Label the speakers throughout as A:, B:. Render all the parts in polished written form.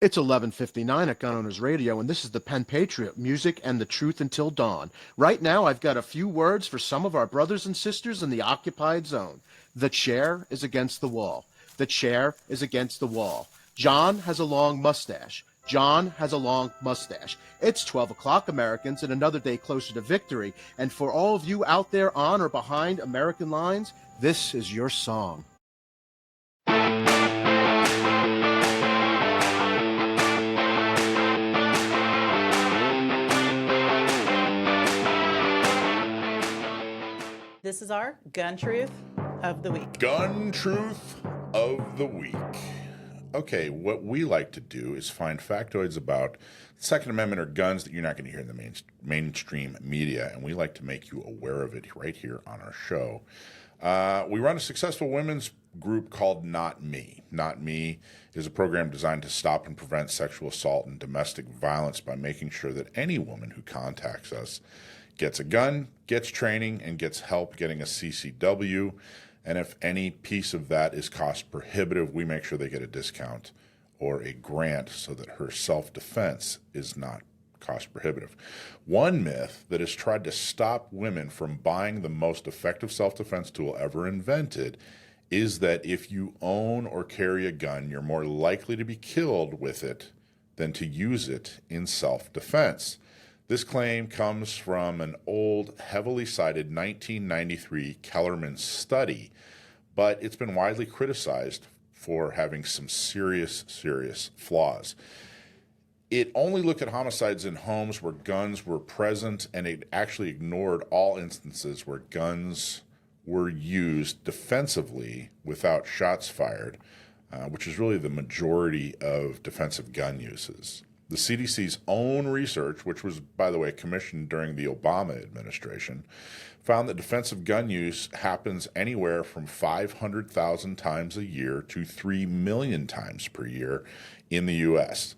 A: It's 11:59 at Gun Owners Radio, and this is the Penn Patriot, music and the truth until dawn. Right now, I've got a few words for some of our brothers and sisters in the occupied zone. The chair is against the wall. The chair is against the wall. John has a long mustache. John has a long mustache. It's 12 o'clock, Americans, and another day closer to victory. And for all of you out there on or behind American lines, this is your song.
B: This is our Gun Truth of the Week.
C: Gun Truth of the Week. Okay, what we like to do is find factoids about Second Amendment or guns that you're not going to hear in the mainstream media, and we like to make you aware of it right here on our show. We run a successful women's group called Not Me. Not Me is a program designed to stop and prevent sexual assault and domestic violence by making sure that any woman who contacts us gets a gun, gets training, and gets help getting a CCW. And if any piece of that is cost prohibitive, we make sure they get a discount or a grant so that her self-defense is not cost prohibitive. One myth that has tried to stop women from buying the most effective self-defense tool ever invented is that if you own or carry a gun, you're more likely to be killed with it than to use it in self-defense. This claim comes from an old, heavily cited 1993 Kellerman study, but it's been widely criticized for having some serious flaws. It only looked at homicides in homes where guns were present, and it actually ignored all instances where guns were used defensively without shots fired, which is really the majority of defensive gun uses. The CDC's own research, which was, by the way, commissioned during the Obama administration, found that defensive gun use happens anywhere from 500,000 times a year to 3 million times per year in the U.S.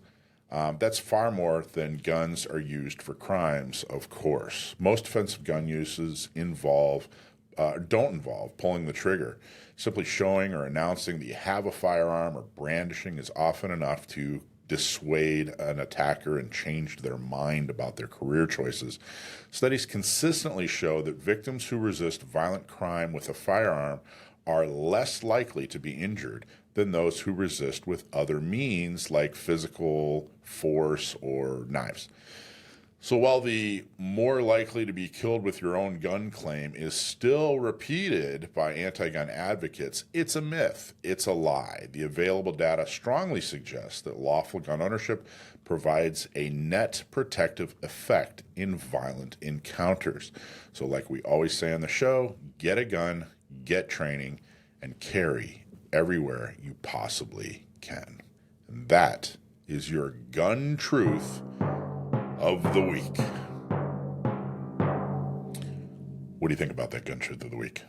C: That's far more than guns are used for crimes, of course. Most defensive gun uses don't involve pulling the trigger. Simply showing or announcing that you have a firearm or brandishing is often enough to dissuade an attacker and change their mind about their career choices. Studies consistently show that victims who resist violent crime with a firearm are less likely to be injured than those who resist with other means like physical force or knives. So while the more likely to be killed with your own gun claim is still repeated by anti-gun advocates, it's a myth. It's a lie. The available data strongly suggests that lawful gun ownership provides a net protective effect in violent encounters. So like we always say on the show, get a gun, get training, and carry everywhere you possibly can. And that is your gun truth of the week. What do you think about that gun truth of the week?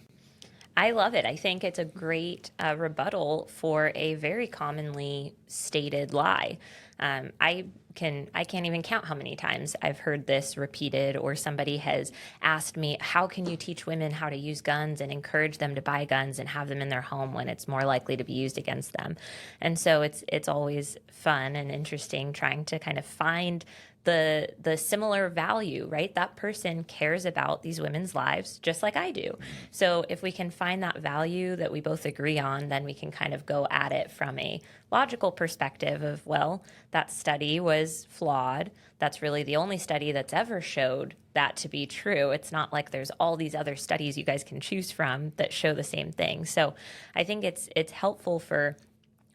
D: I love it. I think it's a great rebuttal for a very commonly stated lie. I can't even count how many times I've heard this repeated, or somebody has asked me, how can you teach women how to use guns and encourage them to buy guns and have them in their home when it's more likely to be used against them? And so it's always fun and interesting trying to kind of find the similar value, right? That person cares about these women's lives just like I do. So if we can find that value that we both agree on, then we can kind of go at it from a logical perspective of, well, that study was flawed. That's really the only study that's ever showed that to be true. It's not like there's all these other studies you guys can choose from that show the same thing. So I think it's helpful for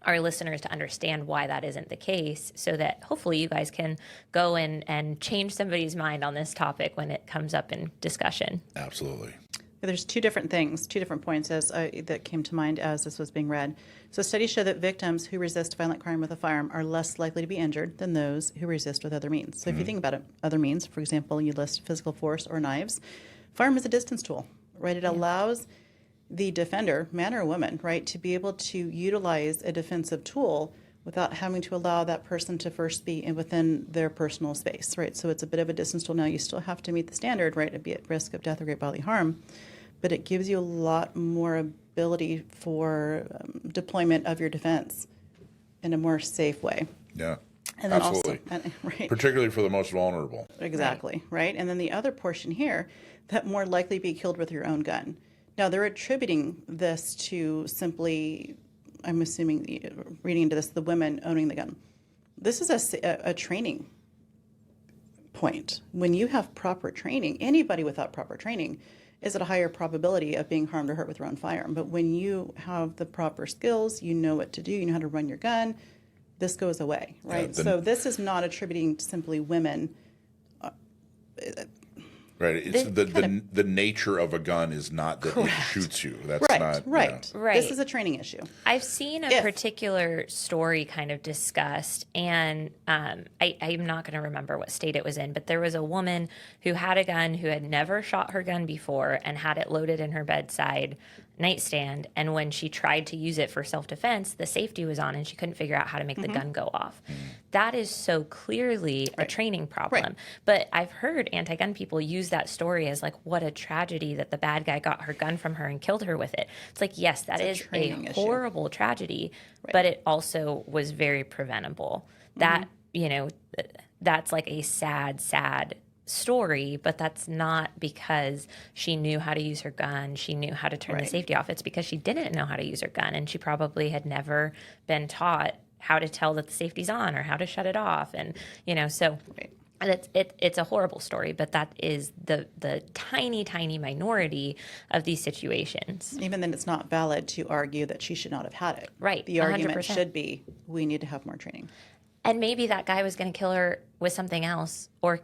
D: our listeners to understand why that isn't the case, so that hopefully you guys can go and change somebody's mind on this topic when it comes up in discussion.
C: Absolutely.
B: There's two different points that came to mind as this was being read. So studies show that victims who resist violent crime with a firearm are less likely to be injured than those who resist with other means. So if you think about it, other means, for example, you list physical force or knives. Firearm is a distance tool, right? It allows the defender, man or woman, right, to be able to utilize a defensive tool without having to allow that person to first be within their personal space, right? So it's a bit of a distance tool. Now, you still have to meet the standard, right, to be at risk of death or great bodily harm, but it gives you a lot more ability for deployment of your defense in a more safe way.
C: Yeah,
B: And then
C: Absolutely.
B: also, right.
C: Particularly for the most vulnerable.
B: Exactly, right? And then the other portion here, that more likely be killed with your own gun. Now, they're attributing this to simply, I'm assuming, reading into this, the women owning the gun. This is a training point. When you have proper training, anybody without proper training is at a higher probability of being harmed or hurt with their own firearm. But when you have the proper skills, you know what to do, you know how to run your gun, this goes away, right? So this is not attributing to simply women.
C: Right. It's the nature of a gun is not that it shoots you. That's not
B: right.
C: Yeah.
D: Right.
B: This is a training issue.
D: I've seen a particular story kind of discussed, and I'm not going to remember what state it was in, but there was a woman who had a gun who had never shot her gun before and had it loaded in her bedside nightstand. And when she tried to use it for self-defense, the safety was on and she couldn't figure out how to make the gun go off. That is so clearly a training problem. But I've heard anti-gun people use that story as like, what a tragedy that the bad guy got her gun from her and killed her with it. It's like, yes, that is a horrible tragedy, but it also was very preventable. That, that's like a sad, sad story, but that's not because she knew how to use her gun. She knew how to turn the safety off. It's because she didn't know how to use her gun, and she probably had never been taught how to tell that the safety's on or how to shut it off. And so it's a horrible story, but that is the tiny minority of these situations.
B: Even then, it's not valid to argue that she should not have had it.
D: Right.
B: The argument
D: 100%.
B: should be, we need to have more training.
D: And maybe that guy was going to kill her with something else, or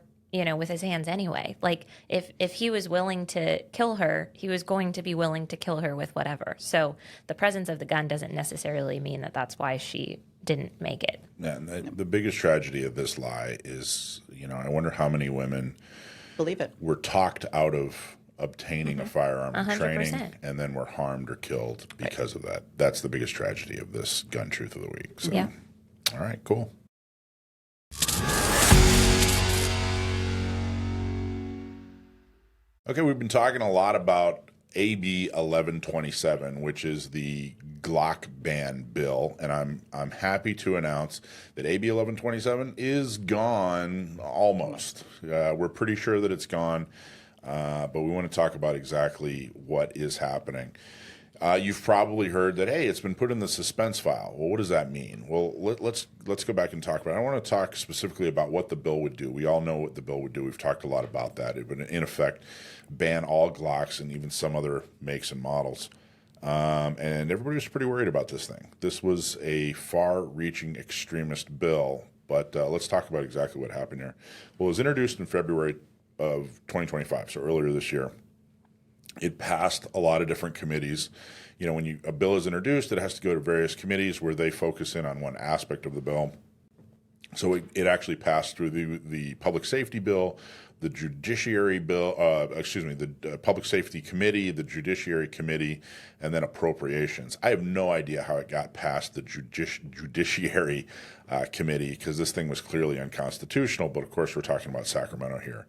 D: with his hands anyway. Like if he was willing to kill her, he was going to be willing to kill her with whatever. So the presence of the gun doesn't necessarily mean that that's why she didn't make it.
C: Yeah, and the biggest tragedy of this lie is, I wonder how many women
B: Believe it.
C: were talked out of obtaining a firearm and
D: 100%.
C: training and then were harmed or killed because of that. That's the biggest tragedy of this gun truth of the week. So,
D: Yeah.
C: All right, cool. Okay, we've been talking a lot about AB 1127, which is the Glock ban bill, and I'm happy to announce that AB 1127 is gone almost. We're pretty sure that it's gone, but we want to talk about exactly what is happening. You've probably heard that, hey, it's been put in the suspense file. Well, what does that mean? Well, let's go back and talk about it. I want to talk specifically about what the bill would do. We all know what the bill would do. We've talked a lot about that. It would, in effect, ban all Glocks and even some other makes and models. And everybody was pretty worried about this thing. This was a far-reaching extremist bill, but let's talk about exactly what happened here. Well, it was introduced in February of 2025, so earlier this year. It passed a lot of different committees. When a bill is introduced, it has to go to various committees where they focus in on one aspect of the bill. So it actually passed through the Public Safety Bill, the Judiciary Bill, the Public Safety Committee, the Judiciary Committee, and then Appropriations. I have no idea how it got past the Judiciary Committee, because this thing was clearly unconstitutional, but of course we're talking about Sacramento here.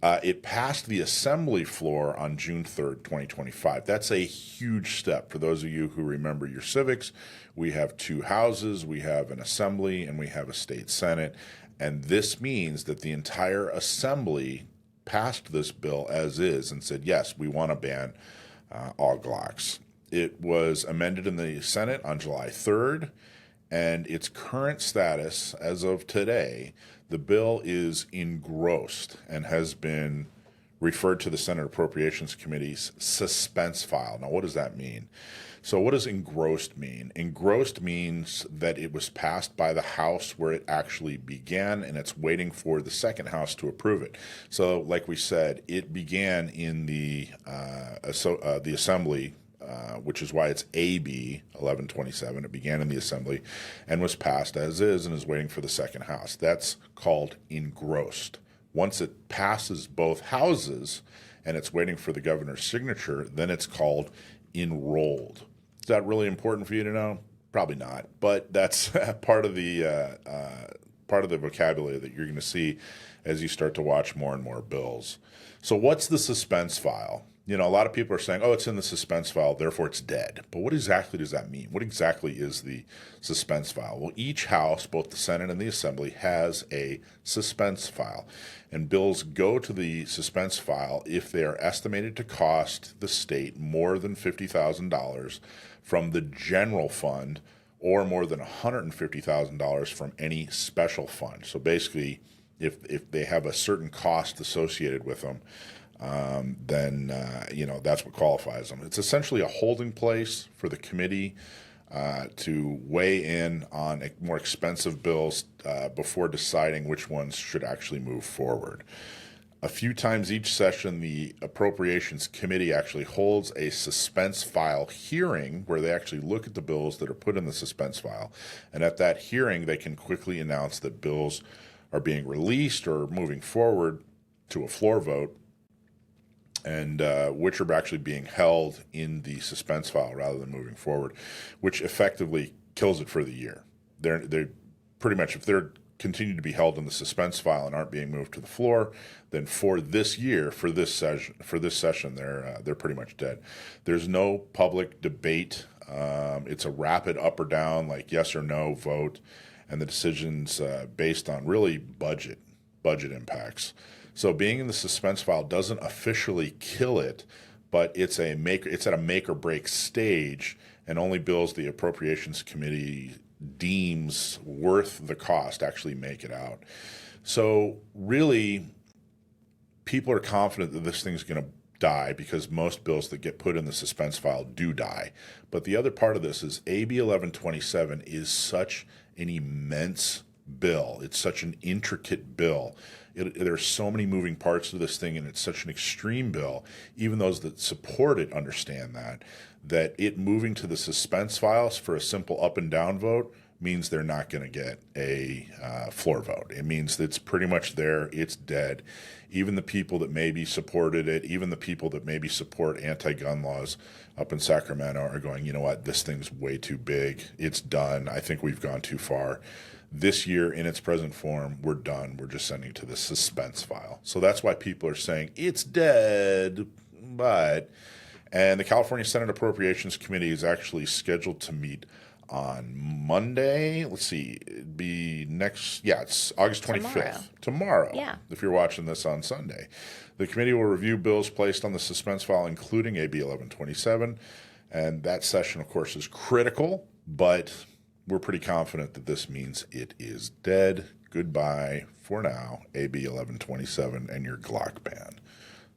C: It passed the Assembly floor on June 3rd, 2025. That's a huge step. For those of you who remember your civics, we have two houses, we have an Assembly, and we have a state Senate. And this means that the entire Assembly passed this bill as is and said, yes, we want to ban all Glocks. It was amended in the Senate on July 3rd, and its current status as of today, the bill is engrossed and has been referred to the Senate Appropriations Committee's suspense file. Now, what does that mean? So what does engrossed mean? Engrossed means that it was passed by the House where it actually began, and it's waiting for the second House to approve it. So like we said, it began in the Assembly, which is why it's AB 1127. It began in the Assembly and was passed as is and is waiting for the second House. That's called engrossed. Once it passes both houses and it's waiting for the governor's signature, then it's called enrolled. Is that really important for you to know? Probably not, but that's part of the vocabulary that you're going to see as you start to watch more and more bills. So what's the suspense file? You know, a lot of people are saying, oh, it's in the suspense file, therefore it's dead. But what exactly does that mean? What exactly is the suspense file? Well, each house, both the Senate and the Assembly, has a suspense file. And bills go to the suspense file if they are estimated to cost the state more than $50,000 from the general fund or more than $150,000 from any special fund. So basically, if they have a certain cost associated with them, then that's what qualifies them. It's essentially a holding place for the committee to weigh in on more expensive bills before deciding which ones should actually move forward. A few times each session, the Appropriations Committee actually holds a suspense file hearing where they actually look at the bills that are put in the suspense file. And at that hearing, they can quickly announce that bills are being released or moving forward to a floor vote, and which are actually being held in the suspense file rather than moving forward, which effectively kills it for the year. They're pretty much, if they're continue to be held in the suspense file and aren't being moved to the floor, then for this year, for this session, they're pretty much dead. There's no public debate. It's a rapid up or down, like yes or no vote, and the decision's based on really budget impacts. So being in the suspense file doesn't officially kill it, but it's at a make or break stage, and only bills the Appropriations Committee deems worth the cost actually make it out. So really, people are confident that this thing's going to die because most bills that get put in the suspense file do die. But the other part of this is AB 1127 is such an immense bill. It's such an intricate bill. There's so many moving parts to this thing, and it's such an extreme bill. Even those that support it understand that it moving to the suspense files for a simple up and down vote means they're not going to get a floor vote. It means that it's pretty much there. It's dead. Even the people that maybe supported it, even the people that maybe support anti-gun laws up in Sacramento are going, you know what, this thing's way too big. It's done. I think we've gone too far. This year, in its present form, we're done. We're just sending it to the suspense file. So that's why people are saying it's dead, and the California Senate Appropriations Committee is actually scheduled to meet on Monday. Let's see, it'd be it's August 25th. Tomorrow.
D: Yeah.
C: If you're watching this on Sunday. The committee will review bills placed on the suspense file, including AB 1127. And that session, of course, is critical, but we're pretty confident that this means it is dead. Goodbye for now, AB 1127 and your Glock ban.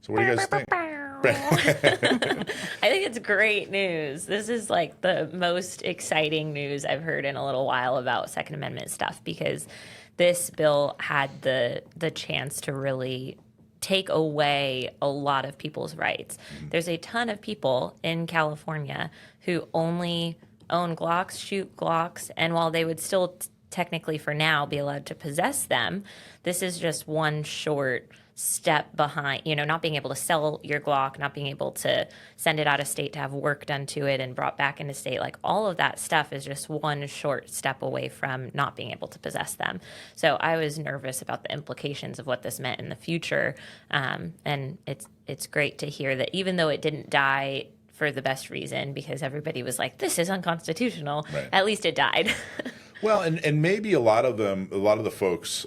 C: So what do you guys think?
D: I think it's great news. This is like the most exciting news I've heard in a little while about Second Amendment stuff, because this bill had the chance to really take away a lot of people's rights. Mm-hmm. There's a ton of people in California who only own Glocks, shoot Glocks, and while they would still technically for now be allowed to possess them, this is just one short step behind, not being able to sell your Glock, not being able to send it out of state to have work done to it and brought back into state. Like all of that stuff is just one short step away from not being able to possess them. So I was nervous about the implications of what this meant in the future. And it's great to hear that even though it didn't die for the best reason, because everybody was like, this is unconstitutional, right, at least it died.
C: Well, and maybe a lot of the folks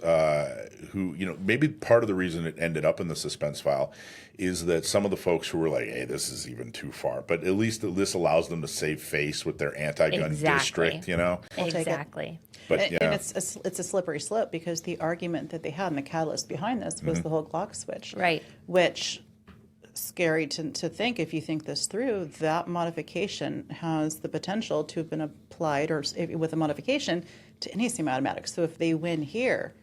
C: who, maybe part of the reason it ended up in the suspense file is that some of the folks who were like, hey, this is even too far. But at least this allows them to save face with their anti-gun district,
D: Exactly.
C: But
B: and it's a slippery slope, because the argument that they had and the catalyst behind this was the whole Glock switch.
D: Right.
B: Which, scary to think, if you think this through, that modification has the potential to have been applied, or with a modification, to any semi-automatic. So if they win here,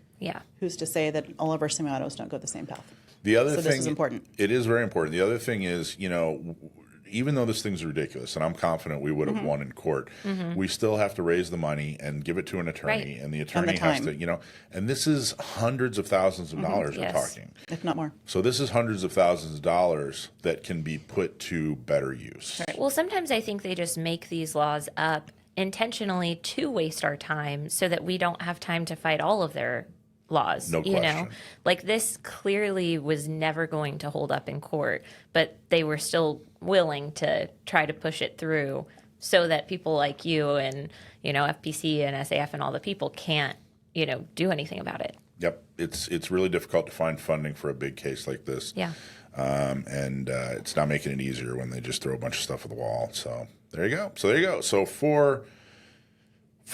B: who's to say that all of our semi-autos don't go the same path?
C: The other thing,
B: this is important.
C: It is very important. The other thing is, even though this thing's ridiculous, and I'm confident we would have won in court, we still have to raise the money and give it to an attorney, and the attorney has to, and this is hundreds of thousands of dollars we're talking,
B: if not more.
C: So this is hundreds of thousands of dollars that can be put to better use.
D: Right. Well, sometimes I think they just make these laws up intentionally to waste our time so that we don't have time to fight all of their laws.
C: No
D: You know,
C: question.
D: like this clearly was never going to hold up in court, but they were still willing to try to push it through so that people like you and, you know, FPC and SAF and all the people can't, you know, do anything about it.
C: Yep, it's really difficult to find funding for a big case like this.
D: Yeah.
C: And it's not making it easier when they just throw a bunch of stuff at the wall. So there you go. So for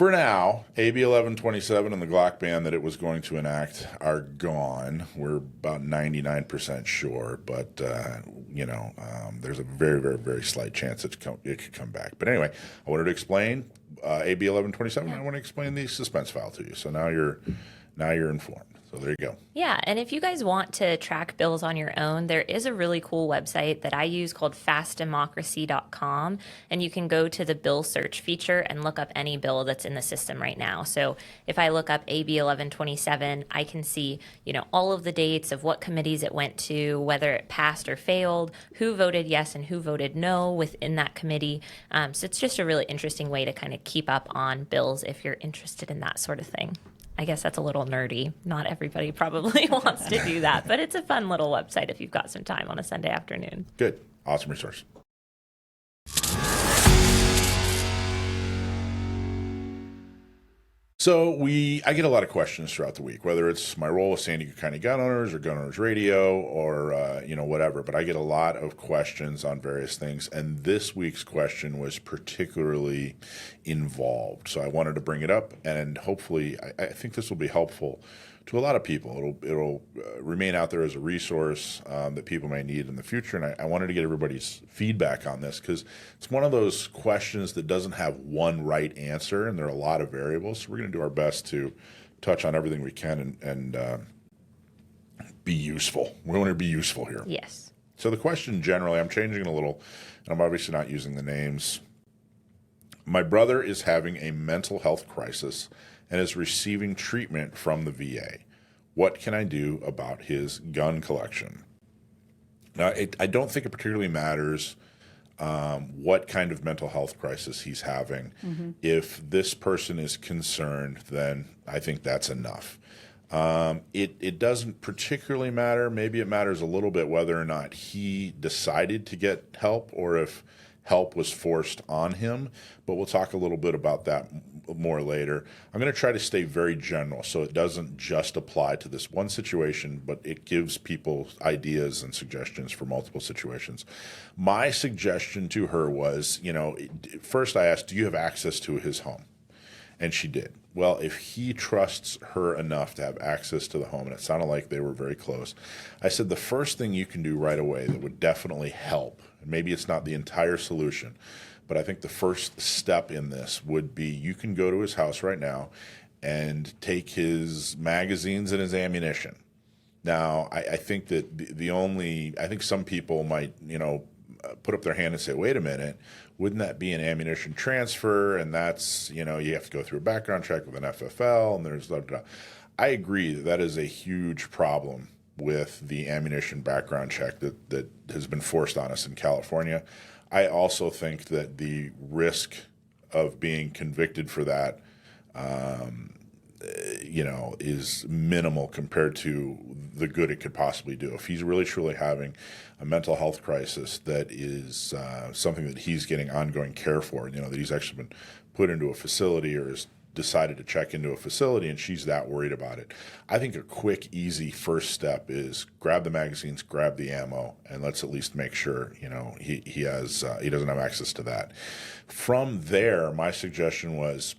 C: now, AB 1127 and the Glock ban that it was going to enact are gone. We're about 99% sure, but there's a very, very, very slight chance it could come back. But anyway, I wanted to explain AB 1127. I want to explain the suspense file to you. So now you're informed. So there you go.
D: Yeah, and if you guys want to track bills on your own, there is a really cool website that I use called fastdemocracy.com, and you can go to the bill search feature and look up any bill that's in the system right now. So if I look up AB 1127, I can see, you know, all of the dates of what committees it went to, whether it passed or failed, who voted yes and who voted no within that committee. So it's just a really interesting way to kind of keep up on bills if you're interested in that sort of thing. I guess that's a little nerdy. Not everybody probably wants to do that, but it's a fun little website if you've got some time on a Sunday afternoon.
C: Good. Awesome resource. So I get a lot of questions throughout the week, whether it's my role with San Diego County Gun Owners or Gun Owners Radio or whatever. But I get a lot of questions on various things, and this week's question was particularly involved. So I wanted to bring it up, and hopefully, I think this will be helpful to a lot of people. It'll remain out there as a resource that people may need in the future. And I wanted to get everybody's feedback on this because it's one of those questions that doesn't have one right answer, and there are a lot of variables. So we're going to do our best to touch on everything we can and be useful. We want to be useful here.
D: Yes.
C: So the question generally, I'm changing it a little, and I'm obviously not using the names. My brother is having a mental health crisis and is receiving treatment from the VA. What can I do about his gun collection? Now, I don't think it particularly matters what kind of mental health crisis he's having. Mm-hmm. If this person is concerned, then I think that's enough. It doesn't particularly matter. Maybe it matters a little bit whether or not he decided to get help or if help was forced on him, but we'll talk a little bit about that more later. I'm going to try to stay very general so it doesn't just apply to this one situation, but it gives people ideas and suggestions for multiple situations. My suggestion to her was, first I asked, do you have access to his home? And she did. Well, if he trusts her enough to have access to the home, and it sounded like they were very close, I said the first thing you can do right away that would definitely help, and maybe it's not the entire solution, but I think the first step in this would be you can go to his house right now and take his magazines and his ammunition. Now, I think that I think some people might, put up their hand and say, wait a minute, wouldn't that be an ammunition transfer? And that's, you have to go through a background check with an FFL, and there's blah, blah, blah. I agree that is a huge problem with the ammunition background check that has been forced on us in California. I also think that the risk of being convicted for that, is minimal compared to the good it could possibly do. If he's really truly having a mental health crisis that is something that he's getting ongoing care for, that he's actually been put into a facility or has decided to check into a facility and she's that worried about it, I think a quick, easy first step is grab the magazines, grab the ammo, and let's at least make sure, he doesn't have access to that. From there, my suggestion was,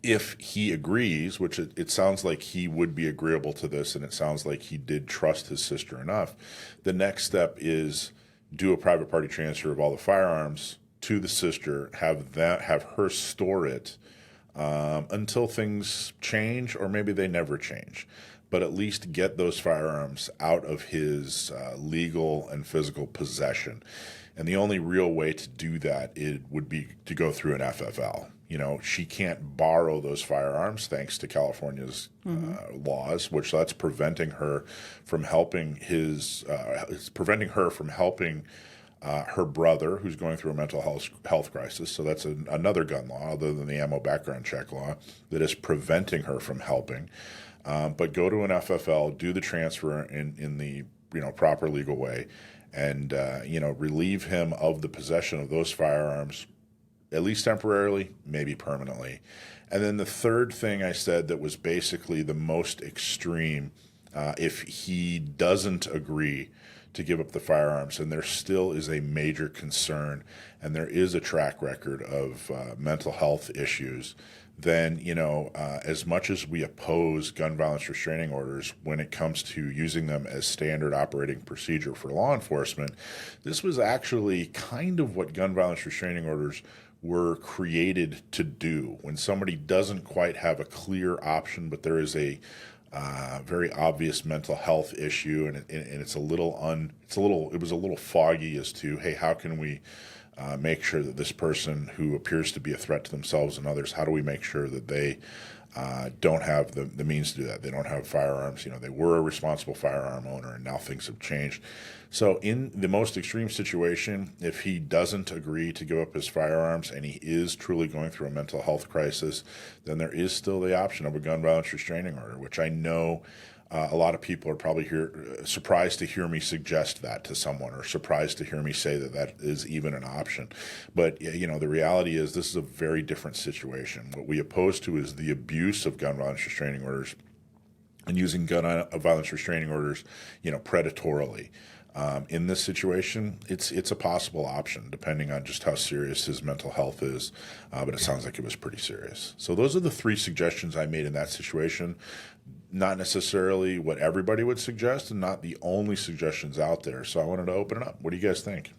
C: if he agrees, which it sounds like he would be agreeable to this, and it sounds like he did trust his sister enough, the next step is do a private party transfer of all the firearms to the sister, have her store it until things change, or maybe they never change. But at least get those firearms out of his legal and physical possession. And the only real way to do that would be to go through an FFL. She can't borrow those firearms thanks to California's laws, which that's preventing her from helping her brother, who's going through a mental health crisis. So that's another gun law, other than the ammo background check law, that is preventing her from helping. But go to an FFL, do the transfer in the proper legal way, and relieve him of the possession of those firearms, at least temporarily, maybe permanently. And then the third thing I said that was basically the most extreme, if he doesn't agree to give up the firearms, and there still is a major concern, and there is a track record of mental health issues, then, as much as we oppose gun violence restraining orders when it comes to using them as standard operating procedure for law enforcement, this was actually kind of what gun violence restraining orders were created to do. When somebody doesn't quite have a clear option, but there is a very obvious mental health issue, and it was a little foggy as to, hey, how can we make sure that this person who appears to be a threat to themselves and others, how do we make sure that they don't have the means to do that? They don't have firearms. They were a responsible firearm owner, and now things have changed. So in the most extreme situation, if he doesn't agree to give up his firearms and he is truly going through a mental health crisis, then there is still the option of a gun violence restraining order, which I know a lot of people are probably surprised to hear me suggest that to someone, or surprised to hear me say that is even an option. But the reality is this is a very different situation. What we oppose to is the abuse of gun violence restraining orders and using gun violence restraining orders, predatorily. In this situation, it's a possible option, depending on just how serious his mental health is. But it sounds like it was pretty serious. So those are the three suggestions I made in that situation. Not necessarily what everybody would suggest, and not the only suggestions out there. So I wanted to open it up. What do you guys think?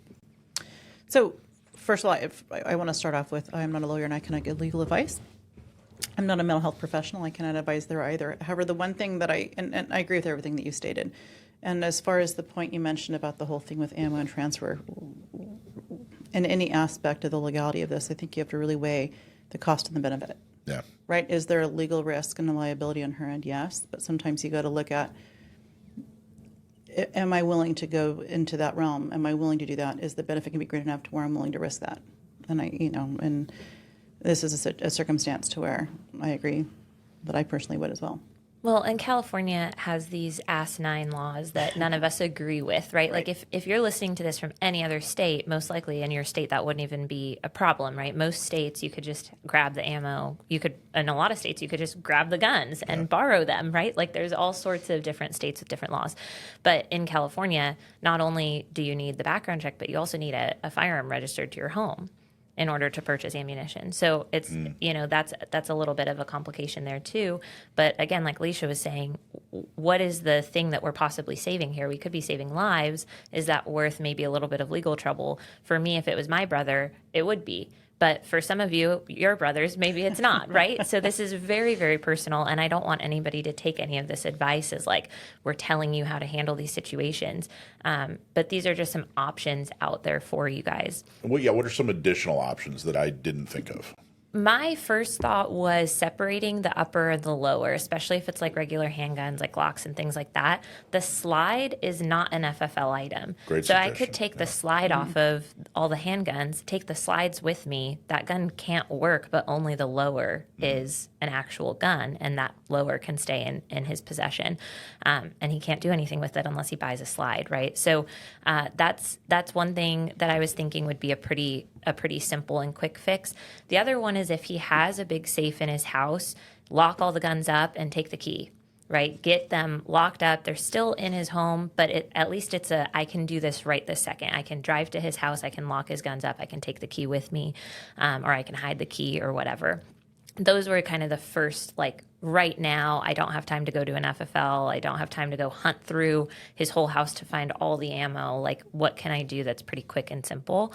B: So, first of all, I want to start off with, I'm not a lawyer and I cannot give legal advice. I'm not a mental health professional. I cannot advise there either. However, the one thing that and I agree with everything that you stated. And as far as the point you mentioned about the whole thing with ammo and transfer, in any aspect of the legality of this, I think you have to really weigh the cost and the benefit.
C: Yeah.
B: Right? Is there a legal risk and a liability on her end? Yes. But sometimes you got to look at, am I willing to go into that realm? Am I willing to do that? Is the benefit going to be great enough to where I'm willing to risk that? And and this is a circumstance to where I agree that I personally would as well.
D: Well, and California has these asinine laws that none of us agree with, right? Like if you're listening to this from any other state, most likely in your state that wouldn't even be a problem, right? Most states you could just grab the ammo. In a lot of states you could just grab the guns and borrow them, right? Like there's all sorts of different states with different laws. But in California, not only do you need the background check, but you also need a firearm registered to your home in order to purchase ammunition. So it's, that's a little bit of a complication there too. But again, like Leisha was saying, what is the thing that we're possibly saving here? We could be saving lives. Is that worth maybe a little bit of legal trouble? For me, if it was my brother, it would be. But for some of you, your brothers, maybe it's not, right? So this is very, very personal, and I don't want anybody to take any of this advice as like we're telling you how to handle these situations. But these are just some options out there for you guys.
C: Well, yeah, what are some additional options that I didn't think of?
D: My first thought was separating the upper and the lower, especially if it's like regular handguns, like Glocks and things like that. The slide is not an FFL item.
C: Great
D: so
C: suggestion.
D: I could take the slide off of all the handguns, take the slides with me. That gun can't work, but only the lower is an actual gun, and that lower can stay in his possession. And he can't do anything with it unless he buys a slide, right? So that's one thing that I was thinking would be a pretty simple and quick fix. The other one is if he has a big safe in his house, lock all the guns up and take the key, right? Get them locked up. They're still in his home, but at least it's I can do this right this second. I can drive to his house. I can lock his guns up. I can take the key with me, or I can hide the key or whatever. Those were kind of the first, like, right now, I don't have time to go to an FFL. I don't have time to go hunt through his whole house to find all the ammo. Like, what can I do that's pretty quick and simple?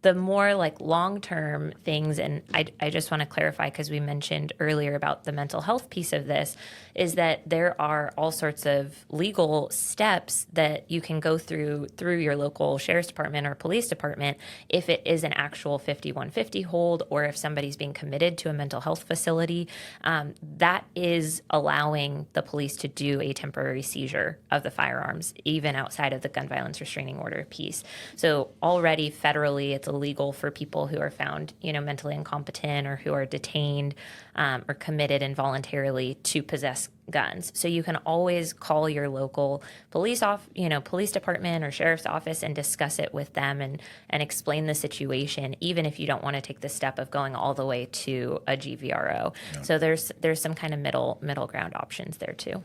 D: the more like long-term things, and I just want to clarify because we mentioned earlier about the mental health piece of this, is that there are all sorts of legal steps that you can go through your local sheriff's department or police department if it is an actual 5150 hold, or if somebody's being committed to a mental health facility. That is allowing the police to do a temporary seizure of the firearms, even outside of the gun violence restraining order piece. So already federally, it's illegal for people who are found, mentally incompetent or who are detained or committed involuntarily to possess guns. So you can always call your local police department or sheriff's office and discuss it with them and explain the situation, even if you don't want to take the step of going all the way to a GVRO. Yeah. So there's some kind of middle ground options there too.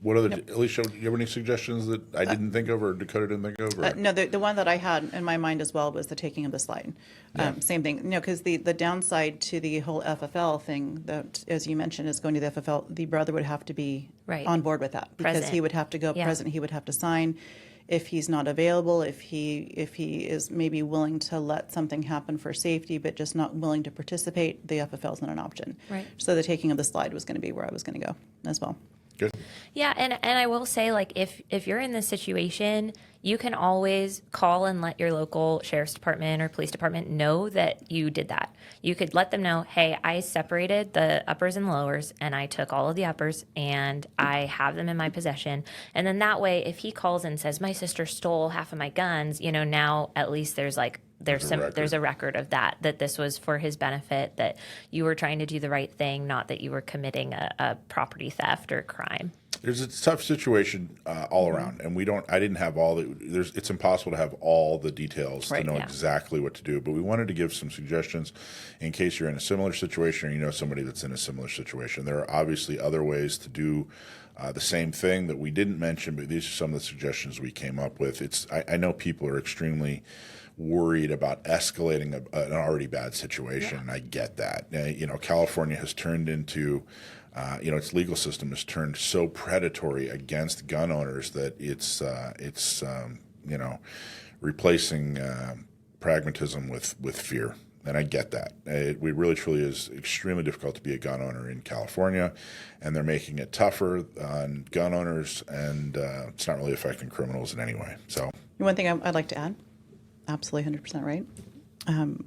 C: What other, Alicia, do you have any suggestions that I didn't think of or Dakota didn't think of?
B: No, the one that I had in my mind as well was the taking of the slide. Same thing, because the downside to the whole FFL thing that, as you mentioned, is going to the FFL, the brother would have to be on board with that because he would have to go present, he would have to sign. If he's not available, if he is maybe willing to let something happen for safety, but just not willing to participate, the FFL is not an option.
D: Right.
B: So the taking of the slide was going to be where I was going to go as well.
C: Good.
D: Yeah, and I will say, like, if you're in this situation, you can always call and let your local sheriff's department or police department know that you did that. You could let them know, hey, I separated the uppers and lowers, and I took all of the uppers, and I have them in my possession. And then that way, if he calls and says, my sister stole half of my guns, now at least there's a record of that this was for his benefit, that you were trying to do the right thing, not that you were committing a property theft or crime.
C: There's a tough situation all around, and I didn't have it's impossible to have all the details to know exactly what to do, but we wanted to give some suggestions in case you're in a similar situation or somebody that's in a similar situation. There are obviously other ways to do the same thing that we didn't mention, but these are some of the suggestions we came up with. I know people are extremely worried about escalating an already bad situation. Yeah. I get that. California has turned into, its legal system has turned so predatory against gun owners that it's replacing pragmatism with fear. And I get that. It really truly is extremely difficult to be a gun owner in California, and they're making it tougher on gun owners, and it's not really affecting criminals in any way. So,
B: one thing I'd like to add, absolutely 100% right.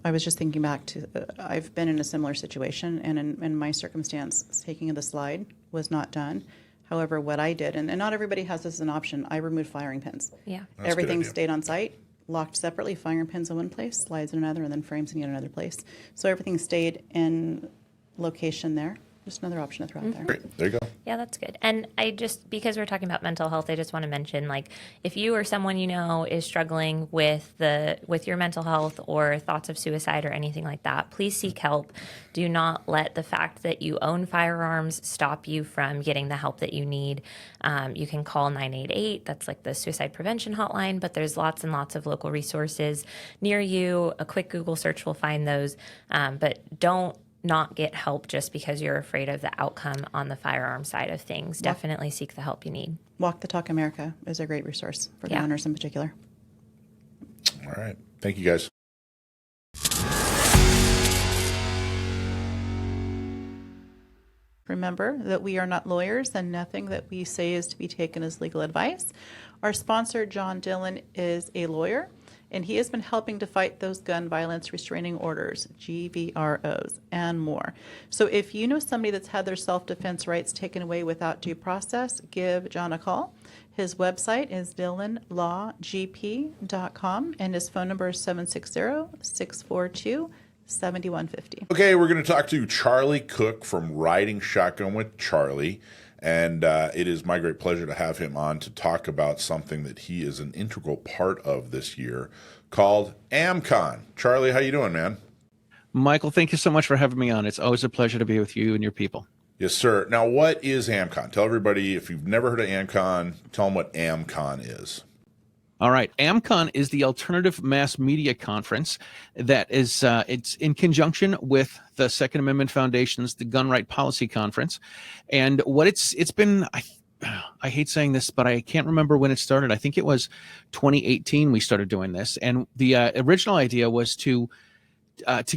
B: I was just thinking back to, I've been in a similar situation, and in my circumstance, taking of the slide was not done. However, what I did, and not everybody has this as an option, I removed firing pins.
D: Yeah.
B: Everything stayed on site, locked separately, firing pins in one place, slides in another, and then frames in yet another place. So everything stayed in location there. Just another option to throw out there.
C: Great. There you go.
D: Yeah, that's good. And because we're talking about mental health, I just want to mention, like, if you or someone is struggling with your mental health or thoughts of suicide or anything like that, please seek help. Do not let the fact that you own firearms stop you from getting the help that you need. You can call 988. That's like the suicide prevention hotline, but there's lots and lots of local resources near you. A quick Google search will find those. But don't not get help just because you're afraid of the outcome on the firearm side of things. Definitely seek the help you need.
B: Walk the Talk America is a great resource for gun owners in particular.
C: All right. Thank you, guys.
B: Remember that we are not lawyers, and nothing that we say is to be taken as legal advice. Our sponsor, John Dillon, is a lawyer, and he has been helping to fight those gun violence restraining orders, GVROs, and more. So if you know somebody that's had their self-defense rights taken away without due process, give John a call. His website is dillonlawgp.com, and his phone number is 760-642-7150.
C: Okay, we're going to talk to Charlie Cook from Riding Shotgun with Charlie. And it is my great pleasure to have him on to talk about something that he is an integral part of this year called AMMCON. Charlie, how you doing, man?
E: Michael, thank you so much for having me on. It's always a pleasure to be with you and your people.
C: Yes, sir. Now, what is AMMCON? Tell everybody, if you've never heard of AMMCON, tell them what AMMCON is.
E: All right. AMMCON is the Alternative Mass Media Conference that is it's in conjunction with the Second Amendment Foundation's the Gun Right Policy Conference. And what it's been, I hate saying this, but I can't remember when it started. I think it was 2018 we started doing this. And the original idea was to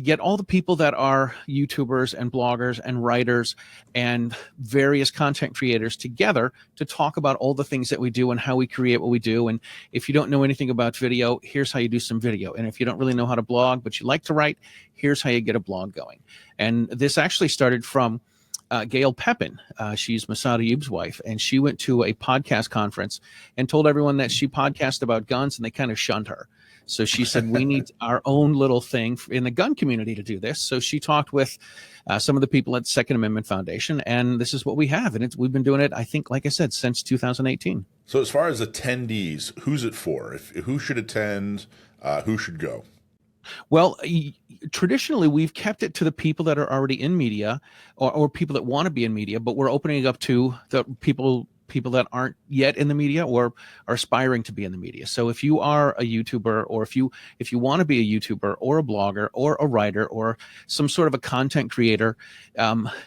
E: get all the people that are YouTubers and bloggers and writers and various content creators together to talk about all the things that we do and how we create what we do. And if you don't know anything about video, here's how you do some video. And if you don't really know how to blog, but you like to write, here's how you get a blog going. And this actually started from Gail Pepin. She's Masada Ayoub's wife, and she went to a podcast conference and told everyone that she podcasted about guns, and they kind of shunned her. So she said, we need our own little thing in the gun community to do this. So she talked with some of the people at Second Amendment Foundation, and this is what we have. And we've been doing it, I think, like I said, since 2018.
C: So as far as attendees, who's it for? Who should attend? Who should go?
E: Well, traditionally, we've kept it to the people that are already in media or people that want to be in media, but we're opening it up to the people that aren't yet in the media or are aspiring to be in the media. So if you are a YouTuber, or if you want to be a YouTuber or a blogger or a writer or some sort of a content creator,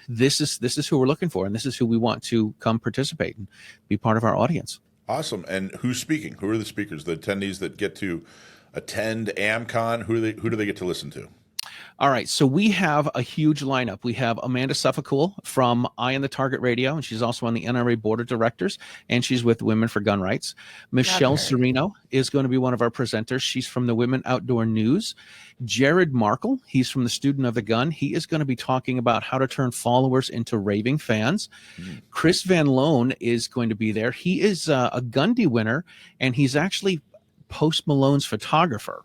E: this is who we're looking for, and this is who we want to come participate and be part of our audience.
C: Awesome. And who's speaking? Who are the speakers? The attendees that get to attend AMMCON? Who do they get to listen to?
E: All right, so we have a huge lineup. We have Amanda Suffolk from Eye on the Target Radio, and she's also on the NRA Board of Directors, and she's with Women for Gun Rights. Michelle Serino is going to be one of our presenters. She's from the Women Outdoor News. Jared Markle, he's from the Student of the Gun. He is going to be talking about how to turn followers into raving fans. Chris Van Loan is going to be there. He is a Gundy winner, and he's actually Post Malone's photographer.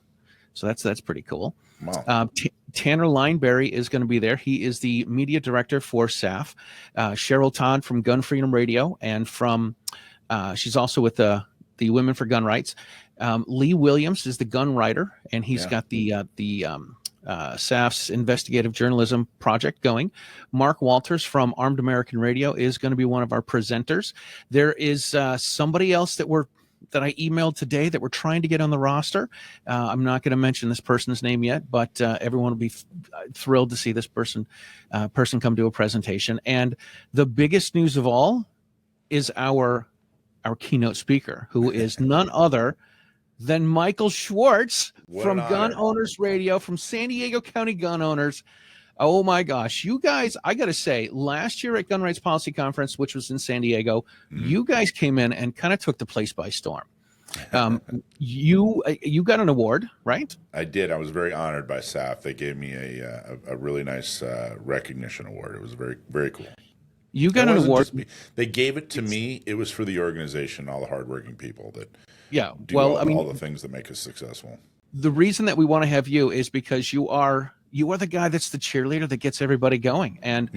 E: So that's pretty cool.
C: Wow.
E: Tanner Lineberry is going to be there. He is the media director for SAF. Cheryl Todd from Gun Freedom Radio, and she's also with the Women for Gun Rights. Lee Williams is the gun writer, and he's got the SAF's investigative journalism project going. Mark Walters from Armed American Radio is going to be one of our presenters. There is somebody else that I emailed today that we're trying to get on the roster. I'm not going to mention this person's name yet, but everyone will be thrilled to see this person come to a presentation. And the biggest news of all is our keynote speaker, who is none other than Michael Schwartz from Gun Owners Radio, from San Diego County Gun Owners. Oh my gosh, you guys, I got to say, last year at Gun Rights Policy Conference, which was in San Diego, you guys came in and kind of took the place by storm. You got an award, right?
C: I did. I was very honored by SAF. They gave me a really nice recognition award. It was very, very cool.
E: You got an award.
C: They gave it to me. It was for the organization, all the hardworking people that do all the things that make us successful.
E: The reason that we want to have you is because you are the guy that's the cheerleader that gets everybody going. And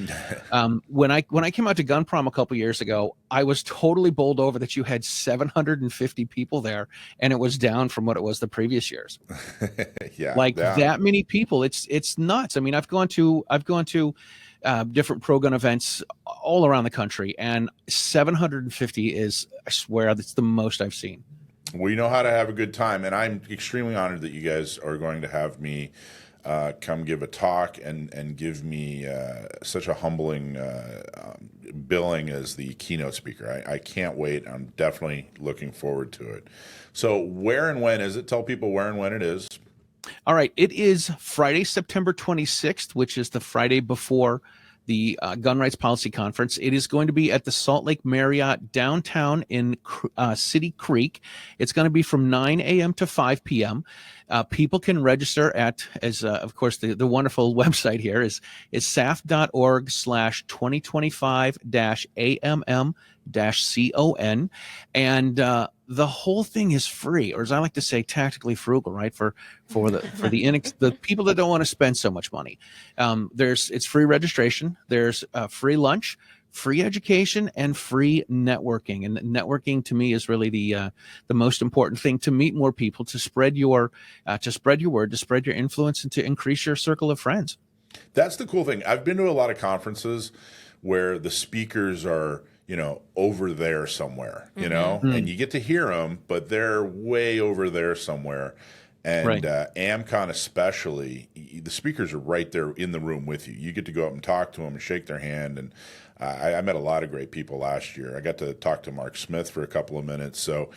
E: when I came out to Gun Prom a couple years ago, I was totally bowled over that you had 750 people there, and it was down from what it was the previous years. That many people. It's nuts. I mean, I've gone to different pro gun events all around the country, and 750 is, I swear, that's the most I've seen.
C: We know how to have a good time, and I'm extremely honored that you guys are going to have me come give a talk and give me such a humbling billing as the keynote speaker. I can't wait. I'm definitely looking forward to it. So where and when is it? Tell people where and when it is.
E: All right. It is Friday, September 26th, which is the Friday before the Gun Rights Policy Conference. It is going to be at the Salt Lake Marriott downtown in City Creek. It's going to be from 9 a.m. to 5 p.m. People can register at, of course, the wonderful website here is saf.org/2025-AMM-CON. And the whole thing is free, or as I like to say, tactically frugal, right? For the people that don't want to spend so much money. It's free registration. There's free lunch, free education, and free networking. And networking to me is really the most important thing, to meet more people, to spread your word, to spread your influence, and to increase your circle of friends.
C: That's the cool thing. I've been to a lot of conferences where the speakers are, over there somewhere, and you get to hear them, but they're way over there somewhere. And
E: right.
C: AMMCON especially, the speakers are right there in the room with you. You get to go up and talk to them and shake their hand. And I met a lot of great people last year. I got to talk to Mark Smith for a couple of minutes. So,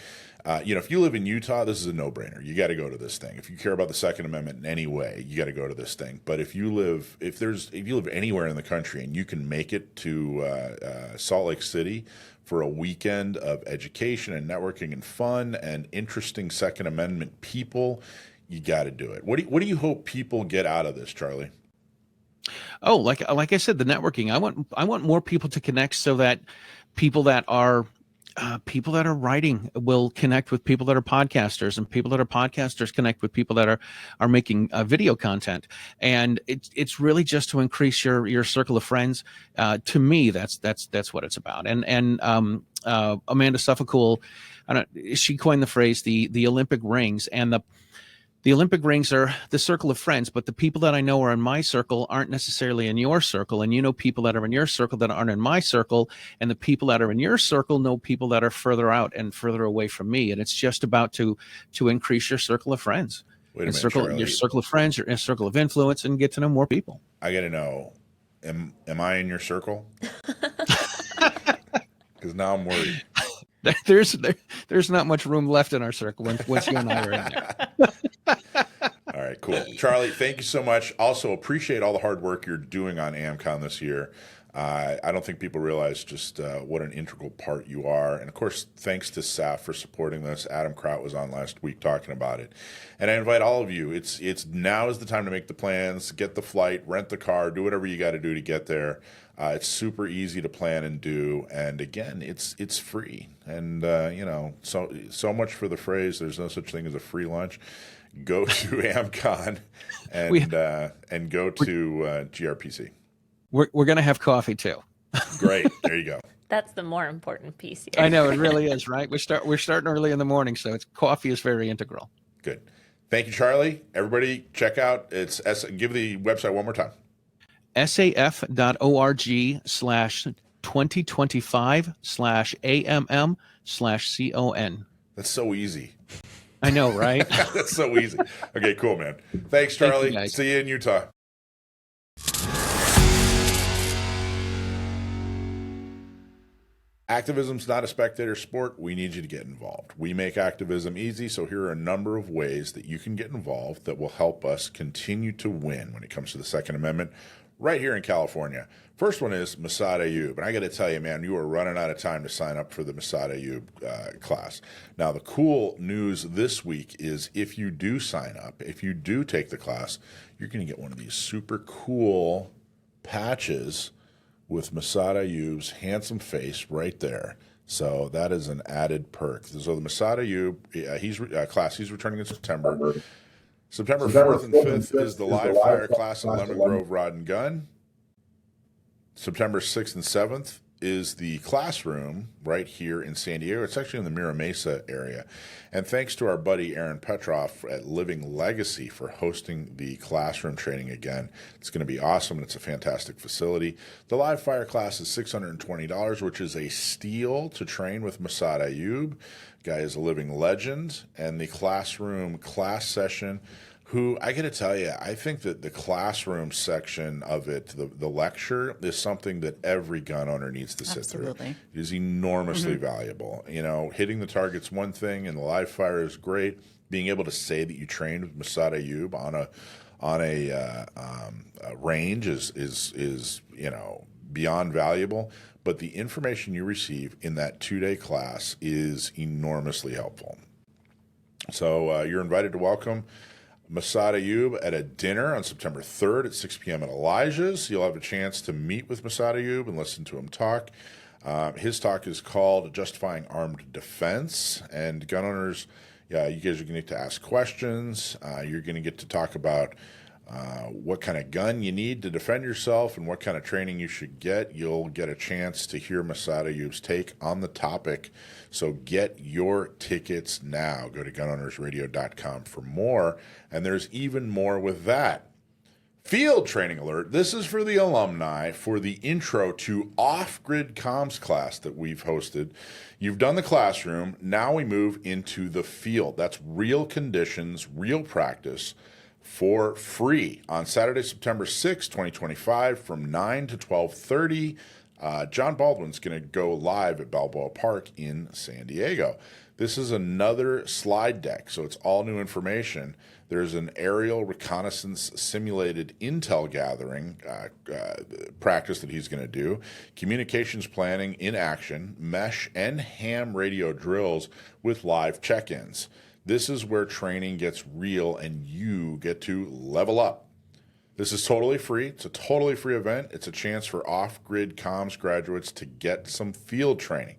C: if you live in Utah, this is a no-brainer. You got to go to this thing. If you care about the Second Amendment in any way, you got to go to this thing. But if you live anywhere in the country and you can make it to Salt Lake City for a weekend of education and networking and fun and interesting Second Amendment people, you got to do it. What do you hope people get out of this, Charlie?
E: Oh, like I said, the networking. I want more people to connect so that people that are writing will connect with people that are podcasters, and people that are podcasters connect with people that are making video content. And it's really just to increase your circle of friends. To me, that's what it's about. And Amanda Suffolk, she coined the phrase the Olympic rings, and the Olympic rings are the circle of friends, but the people that I know are in my circle aren't necessarily in your circle. And you know people that are in your circle that aren't in my circle. And the people that are in your circle know people that are further out and further away from me. And it's just about to increase your circle of friends.
C: Wait a minute, Charlie.
E: Your circle of friends, your circle of influence, and get to know more people.
C: I got to know, am I in your circle? Because now I'm worried.
E: There's not much room left in our circle once you and I are in there.
C: All right, cool. Charlie, thank you so much. Also, appreciate all the hard work you're doing on AMMCON this year. I don't think people realize just what an integral part you are. And, of course, thanks to SAF for supporting this. Adam Kraut was on last week talking about it. And I invite all of you. It's now is the time to make the plans, get the flight, rent the car, do whatever you got to do to get there. It's super easy to plan and do. And, again, it's free. And, so much for the phrase, there's no such thing as a free lunch. Go to AMMCON and go to GRPC.
E: We're going to have coffee too.
C: Great. There you go.
D: That's the more important piece here.
E: I know, it really is, right? We're starting early in the morning, so coffee is very integral.
C: Good. Thank you, Charlie. Everybody check out give the website one more time.
E: saf.org/2025/AMM/CON.
C: That's so easy.
E: I know, right?
C: That's so easy. Okay, cool, man. Thanks, Charlie.
E: Thank you,
C: See you in Utah. Activism's not a spectator sport. We need you to get involved. We make activism easy, so here are a number of ways that you can get involved that will help us continue to win when it comes to the Second Amendment right here in California. First one is Mossad Ayub. And I got to tell you, man, you are running out of time to sign up for the Mossad Ayub class. Now, the cool news this week is if you do sign up, if you do take the class, you're going to get one of these super cool patches with Mossad Ayub's handsome face right there. So that is an added perk. So the Mossad Ayub, class, he's returning in September. September 4th and 5th is the live fire class in Lemon Grove Rod and Gun. September 6th and 7th is the classroom right here in San Diego. It's actually in the Mira Mesa area. And thanks to our buddy Aaron Petroff at Living Legacy for hosting the classroom training again. It's going to be awesome, and it's a fantastic facility. The live fire class is $620, which is a steal to train with Mossad Ayub. Guy is a living legend. And the classroom class session, who I got to tell you, I think that the classroom section of it, the lecture, is something that every gun owner needs to sit through. It is enormously valuable. You know, hitting the target's one thing, and the live fire is great. Being able to say that you trained with Mossad Ayub on a range is beyond valuable. But the information you receive in that 2-day class is enormously helpful. So you're invited to welcome Mossad Ayub at a dinner on September 3rd at 6 p.m. at Elijah's. You'll have a chance to meet with Mossad Ayub and listen to him talk. His talk is called Justifying Armed Defense. And gun owners, you guys are going to get to ask questions. You're going to get to talk about what kind of gun you need to defend yourself and what kind of training you should get. You'll get a chance to hear Mossad Ayub's take on the topic. So get your tickets now. Go to gunownersradio.com for more. And there's even more with that. Field training alert. This is for the alumni for the intro to off-grid comms class that we've hosted. You've done the classroom. Now we move into the field. That's real conditions, real practice for free on Saturday, September 6, 2025 from 9 to 12:30. John Baldwin's going to go live at Balboa Park in San Diego. This is another slide deck, so it's all new information. There's an aerial reconnaissance simulated intel gathering practice that he's going to do, communications planning in action, mesh and ham radio drills with live check-ins. This is where training gets real and you get to level up. This is totally free. It's a totally free event. It's a chance for off-grid comms graduates to get some field training.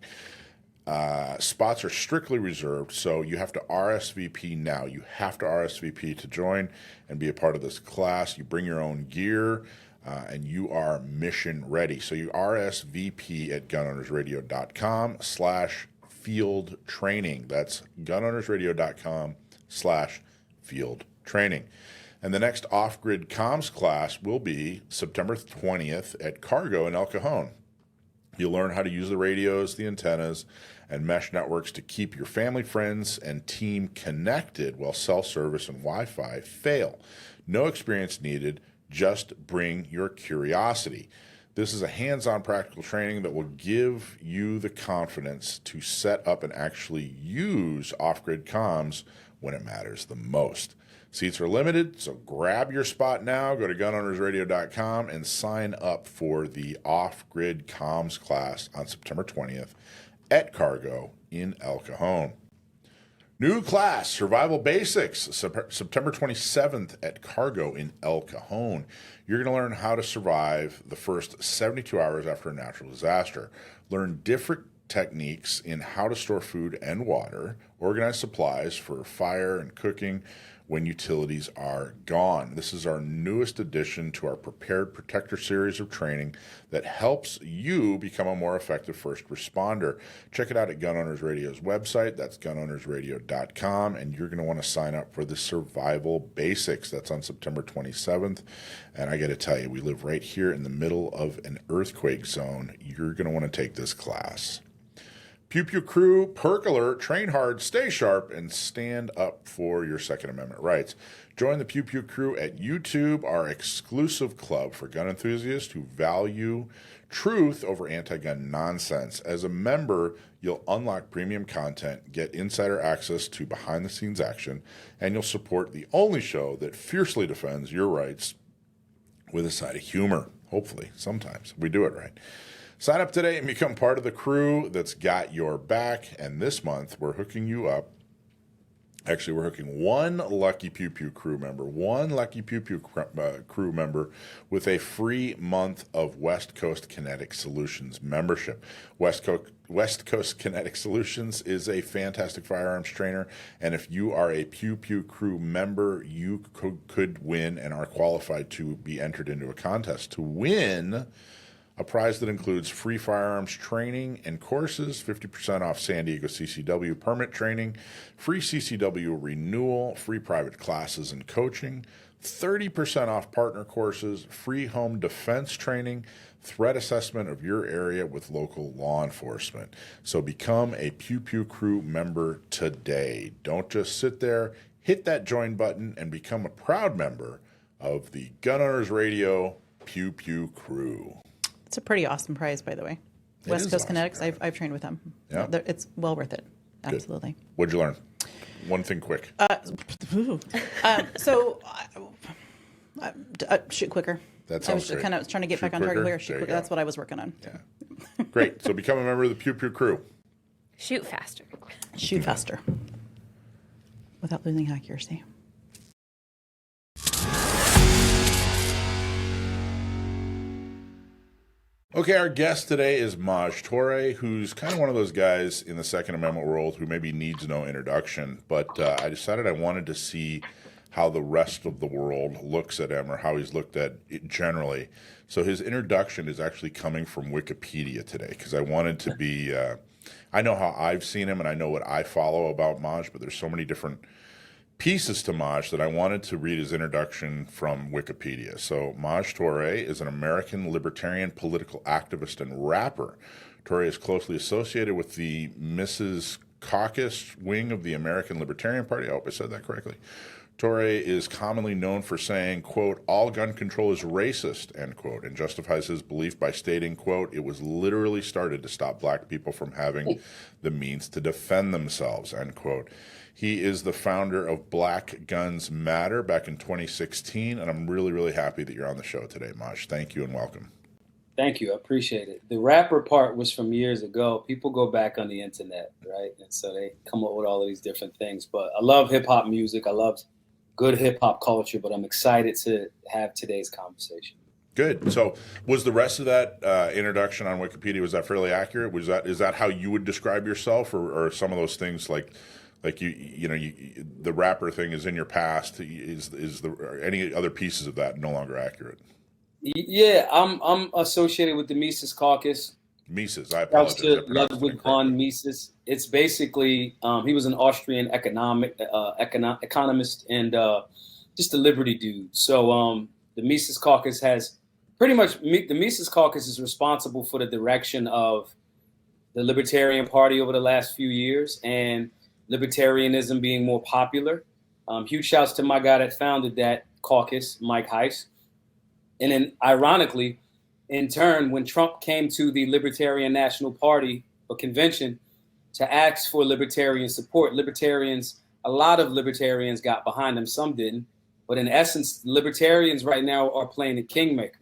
C: Spots are strictly reserved, so you have to RSVP now. You have to RSVP to join and be a part of this class. You bring your own gear, and you are mission ready. So you RSVP at gunownersradio.com/field training. That's gunownersradio.com/field training. And the next off-grid comms class will be September 20th at Cargo in El Cajon. You'll learn how to use the radios, the antennas, and mesh networks to keep your family, friends, and team connected while cell service and Wi-Fi fail. No experience needed, just bring your curiosity. This is a hands-on practical training that will give you the confidence to set up and actually use off-grid comms when it matters the most. Seats are limited, so grab your spot now. Go to gunownersradio.com and sign up for the off-grid comms class on September 20th at Cargo in El Cajon. New class, Survival Basics, September 27th at Cargo in El Cajon. You're going to learn how to survive the first 72 hours after a natural disaster. Learn different techniques in how to store food and water, organize supplies for fire and cooking when utilities are gone. This is our newest addition to our Prepared Protector series of training that helps you become a more effective first responder. Check it out at Gun Owners Radio's website. That's gunownersradio.com, and you're going to want to sign up for the Survival Basics. That's on September 27th, and I got to tell you, we live right here in the middle of an earthquake zone. You're going to want to take this class. Pew Pew Crew, perk alert, train hard, stay sharp, and stand up for your Second Amendment rights. Join the Pew Pew Crew at YouTube, our exclusive club for gun enthusiasts who value truth over anti-gun nonsense. As a member, you'll unlock premium content, get insider access to behind-the-scenes action, and you'll support the only show that fiercely defends your rights with a side of humor. Hopefully, sometimes we do it right. Sign up today and become part of the crew that's got your back. And this month, we're hooking you up. Actually, we're hooking one lucky Pew Pew Crew member with a free month of West Coast Kinetic Solutions membership. West Coast Kinetic Solutions is a fantastic firearms trainer, and if you are a Pew Pew Crew member, you could win and are qualified to be entered into a contest to win a prize that includes free firearms training and courses, 50% off San Diego CCW permit training, free CCW renewal, free private classes and coaching, 30% off partner courses, free home defense training, threat assessment of your area with local law enforcement. So become a Pew Pew Crew member today. Don't just sit there, hit that join button and become a proud member of the Gun Owners Radio Pew Pew Crew.
B: It's a pretty awesome prize, by the way. West Coast Kinetics, I've trained with them.
C: Yeah.
B: It's well worth it. Absolutely.
C: Good. What'd you learn? One thing quick.
B: Shoot quicker.
C: That sounds
B: I was
C: great.
B: kind of trying to get back on target here. Shoot quicker. That's what I was working on.
C: Yeah. Great. So become a member of the Pew Pew Crew.
D: Shoot faster.
B: Shoot faster. Without losing accuracy.
C: Okay, our guest today is Maj Toure, who's kind of one of those guys in the Second Amendment world who maybe needs no introduction, but I decided I wanted to see how the rest of the world looks at him or how he's looked at it generally. So his introduction is actually coming from Wikipedia today because I wanted to be, I know how I've seen him and I know what I follow about Maj, but there's so many different pieces to Maj that I wanted to read his introduction from Wikipedia. So Maj Toure is an American libertarian political activist and rapper. Toure is closely associated with the Mrs. Caucus wing of the American Libertarian Party. I hope I said that correctly. Toure is commonly known for saying, quote, all gun control is racist, end quote, and justifies his belief by stating, quote, it was literally started to stop black people from having the means to defend themselves, end quote. He is the founder of Black Guns Matter back in 2016, and I'm really, really happy that you're on the show today, Maj. Thank you and welcome.
F: Thank you. I appreciate it. The rapper part was from years ago. People go back on the internet, right? And so they come up with all of these different things. But I love hip hop music. I love good hip hop culture, but I'm excited to have today's conversation.
C: Good. So was the rest of that introduction on Wikipedia, was that fairly accurate? Is that how you would describe yourself, or some of those things like the rapper thing is in your past? Are any other pieces of that no longer accurate?
F: Yeah, I'm associated with the Mises Caucus.
C: Mises, I apologize.
F: Ludwig von Mises. It's basically he was an Austrian economist and just a liberty dude. So the Mises Caucus has pretty much the Mises Caucus is responsible for the direction of the Libertarian Party over the last few years and libertarianism being more popular. Huge shouts to my guy that founded that caucus, Mike Heiss. And then, ironically, in turn, when Trump came to the Libertarian National Party or convention to ask for libertarian support, a lot of libertarians got behind him, some didn't. But in essence, libertarians right now are playing the kingmaker.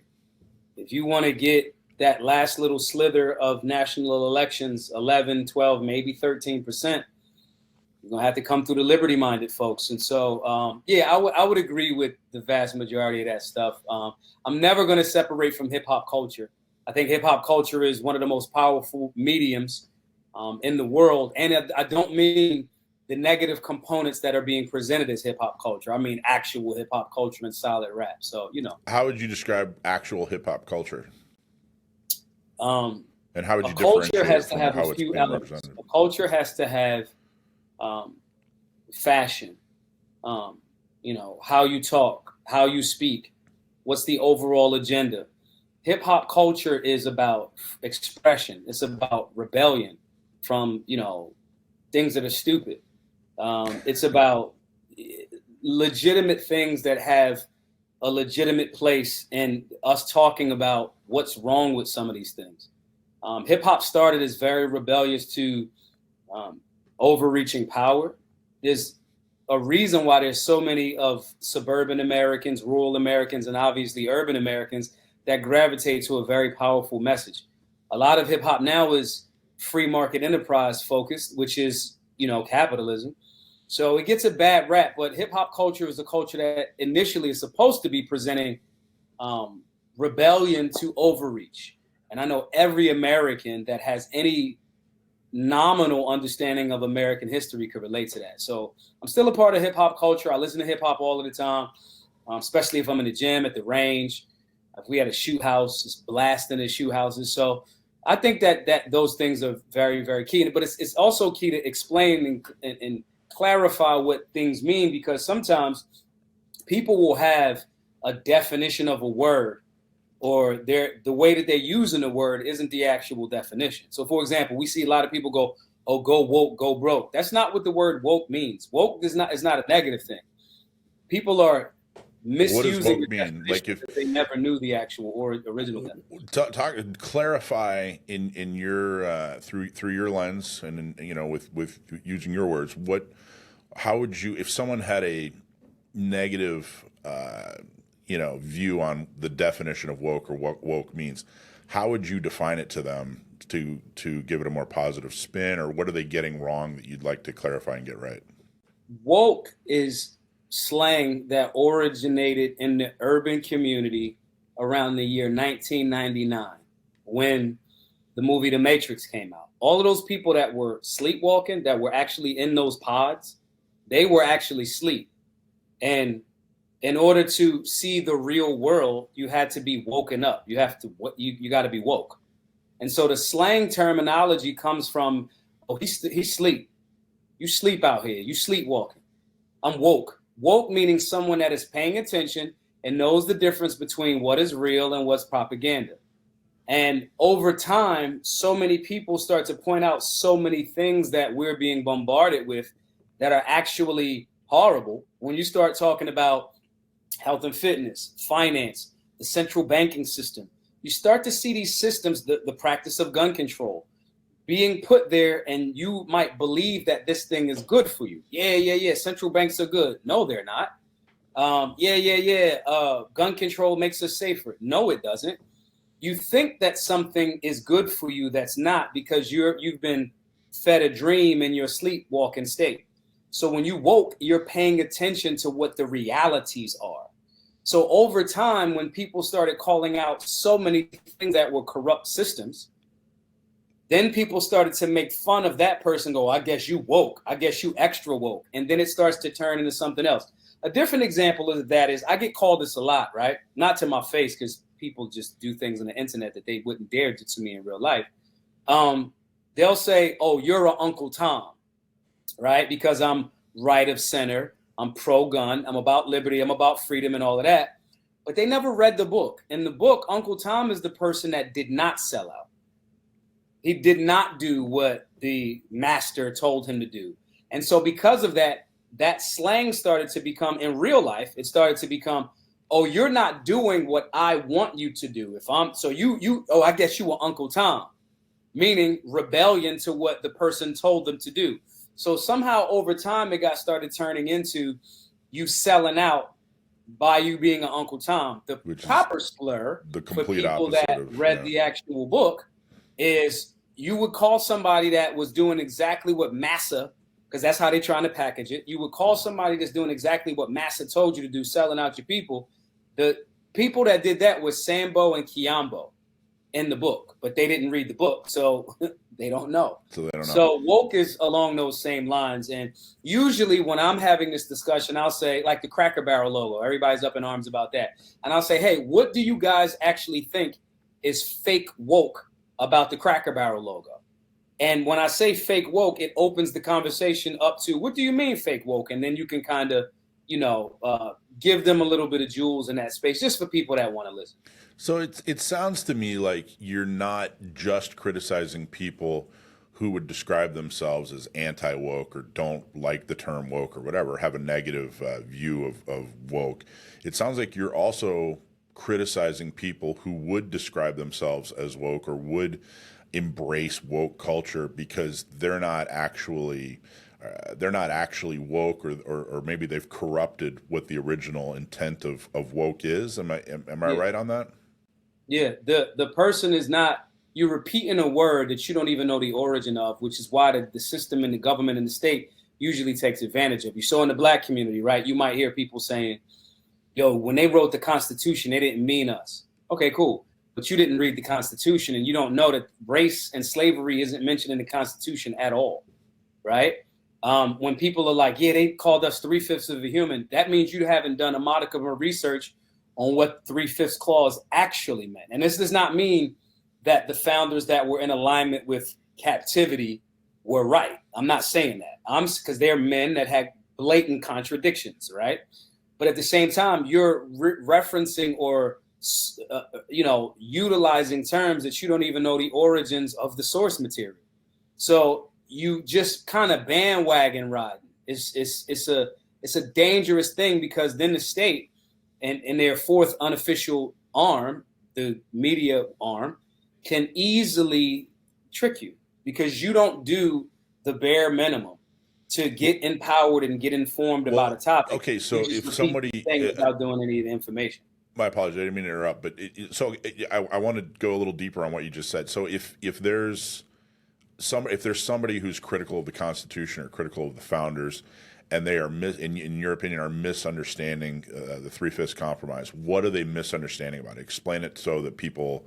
F: If you want to get that last little slither of national elections, 11, 12, maybe 13%, you're going to have to come through the liberty-minded folks. And so, I would agree with the vast majority of that stuff. I'm never going to separate from hip-hop culture. I think hip-hop culture is one of the most powerful mediums in the world. And I don't mean the negative components that are being presented as hip-hop culture. I mean actual hip-hop culture and solid rap. So,
C: How would you describe actual hip-hop culture? And how would you
F: culture
C: differentiate
F: has to
C: from
F: have
C: how
F: a
C: it's
F: few
C: being
F: elements.
C: represented?
F: A culture has to have fashion, how you talk, how you speak, what's the overall agenda. Hip hop culture is about expression. It's about rebellion from, things that are stupid. It's about legitimate things that have a legitimate place and us talking about what's wrong with some of these things. Hip hop started as very rebellious to overreaching power. There's a reason why there's so many of suburban Americans, rural Americans, and obviously urban Americans that gravitate to a very powerful message. A lot of hip hop now is free market enterprise focused, which is, capitalism. So it gets a bad rap, but hip hop culture is a culture that initially is supposed to be presenting rebellion to overreach. And I know every American that has any nominal understanding of American history could relate to that. So I'm still a part of hip hop culture. I listen to hip hop all of the time, especially if I'm in the gym, at the range. If we had a shoot house, it's blasting in shoot houses. So I think that those things are very, very key. But it's also key to explain and clarify what things mean, because sometimes people will have a definition of a word, or the way that they're using the word isn't the actual definition. So, for example, we see a lot of people go, "Oh, go woke, go broke." That's not what the word woke means. Woke is not a negative thing. People are misusing. What does woke mean? Like if they never knew the actual or original definition.
C: Clarify in your through your lens and with using your words. How would you, if someone had a negative view on the definition of woke or what woke means, how would you define it to them to give it a more positive spin, or what are they getting wrong that you'd like to clarify and get right?
F: Woke is slang that originated in the urban community around the year 1999 when the movie The Matrix came out. All of those people that were sleepwalking, that were actually in those pods, they were actually asleep. And in order to see the real world, you had to be woken up. You got to be woke. And so the slang terminology comes from, "Oh, he's sleep. You sleep out here. You sleepwalking." I'm woke. Woke meaning someone that is paying attention and knows the difference between what is real and what's propaganda. And over time, so many people start to point out so many things that we're being bombarded with that are actually horrible when you start talking about health and fitness, finance, the central banking system. You start to see these systems, the practice of gun control, being put there, and you might believe that this thing is good for you. Yeah. Central banks are good. No, they're not. Gun control makes us safer. No, it doesn't. You think that something is good for you that's not, because you've been fed a dream in your sleepwalking state. So when you woke, you're paying attention to what the realities are. So over time, when people started calling out so many things that were corrupt systems, then people started to make fun of that person, go, I guess you woke, I guess you extra woke. And then it starts to turn into something else. A different example of that is, I get called this a lot, right? Not to my face, because people just do things on the internet that they wouldn't dare do to me in real life. They'll say, oh, you're an Uncle Tom, right? Because I'm right of center, I'm pro-gun, I'm about liberty, I'm about freedom and all of that. But they never read the book. In the book, Uncle Tom is the person that did not sell out. He did not do what the master told him to do. And so because of that, that slang started to become, in real life, it started to become, oh, you're not doing what I want you to do. I guess you were Uncle Tom, meaning rebellion to what the person told them to do. So somehow over time, it got started turning into you selling out by you being an Uncle Tom. The proper slur
C: the
F: for
C: complete
F: people that read the actual book is you would call somebody that was doing exactly what massa, because that's how they're trying to package it. You would call somebody that's doing exactly what massa told you to do, selling out your people. The people that did that was Sambo and Kiambo in the book, but they didn't read the book, so they don't know. So woke is along those same lines. And usually when I'm having this discussion, I'll say, like the Cracker Barrel logo, everybody's up in arms about that. And I'll say, hey, what do you guys actually think is fake woke about the Cracker Barrel logo? And when I say fake woke, it opens the conversation up to, what do you mean fake woke? And then you can kind of, give them a little bit of jewels in that space, just for people that want to listen.
C: So it sounds to me like you're not just criticizing people who would describe themselves as anti-woke or don't like the term woke or whatever, have a negative view of woke. It sounds like you're also criticizing people who would describe themselves as woke or would embrace woke culture because they're not actually woke, or maybe they've corrupted what the original intent of woke is. Am I right on that?
F: Yeah, the person is not, you're repeating a word that you don't even know the origin of, which is why the system and the government and the state usually takes advantage of you. So in the black community, right, you might hear people saying, yo, when they wrote the Constitution, they didn't mean us. Okay, cool. But you didn't read the Constitution, and you don't know that race and slavery isn't mentioned in the Constitution at all, right? When people are like, yeah, they called us 3/5 of a human, that means you haven't done a modicum of research on what 3/5 clause actually meant. And this does not mean that the founders that were in alignment with captivity were right. I'm not saying that. Because they're men that had blatant contradictions, right? But at the same time, you're referencing or utilizing terms that you don't even know the origins of the source material. So you just kind of bandwagon riding. It's a dangerous thing, because then the state and their fourth unofficial arm, the media arm, can easily trick you because you don't do the bare minimum to get empowered and get informed about a topic.
C: Okay, so if somebody
F: without doing any of the information.
C: My apologies, I didn't mean to interrupt, but I want to go a little deeper on what you just said. So if there's somebody who's critical of the Constitution or critical of the founders, and they are in your opinion are misunderstanding the 3/5 compromise, what are they misunderstanding about it? Explain it so that people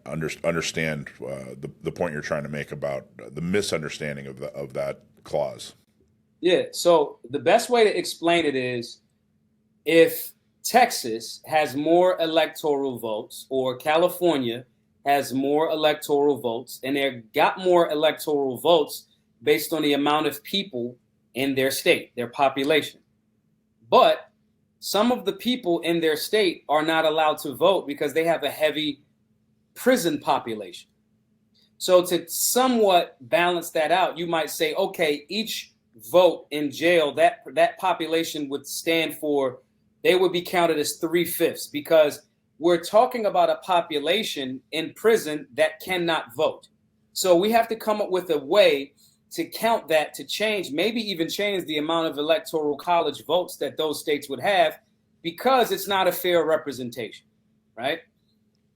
C: understand the point you're trying to make about the misunderstanding of that clause.
F: Yeah. So the best way to explain it is, if Texas has more electoral votes, or California has more electoral votes, and they got more electoral votes based on the amount of people in their state, their population. But some of the people in their state are not allowed to vote because they have a heavy prison population. So to somewhat balance that out, you might say, okay, each vote in jail, that population would stand for, they would be counted as 3/5, because we're talking about a population in prison that cannot vote. So we have to come up with a way to count that, to change, maybe even change the amount of electoral college votes that those states would have, because it's not a fair representation, right?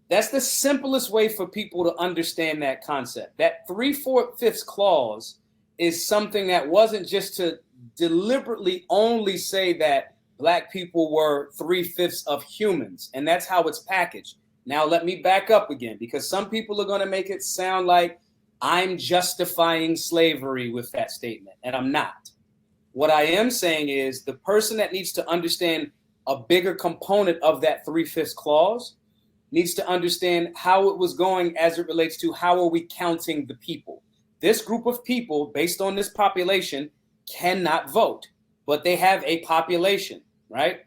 F: That's the simplest way for people to understand that concept. That 3/4 clause is something that wasn't just to deliberately only say that Black people were 3/5 of humans, and that's how it's packaged. Now, let me back up again, because some people are going to make it sound like I'm justifying slavery with that statement, and I'm not. What I am saying is the person that needs to understand a bigger component of that 3/5 clause needs to understand how it was going as it relates to how are we counting the people. This group of people, based on this population, cannot vote, but they have a population, right?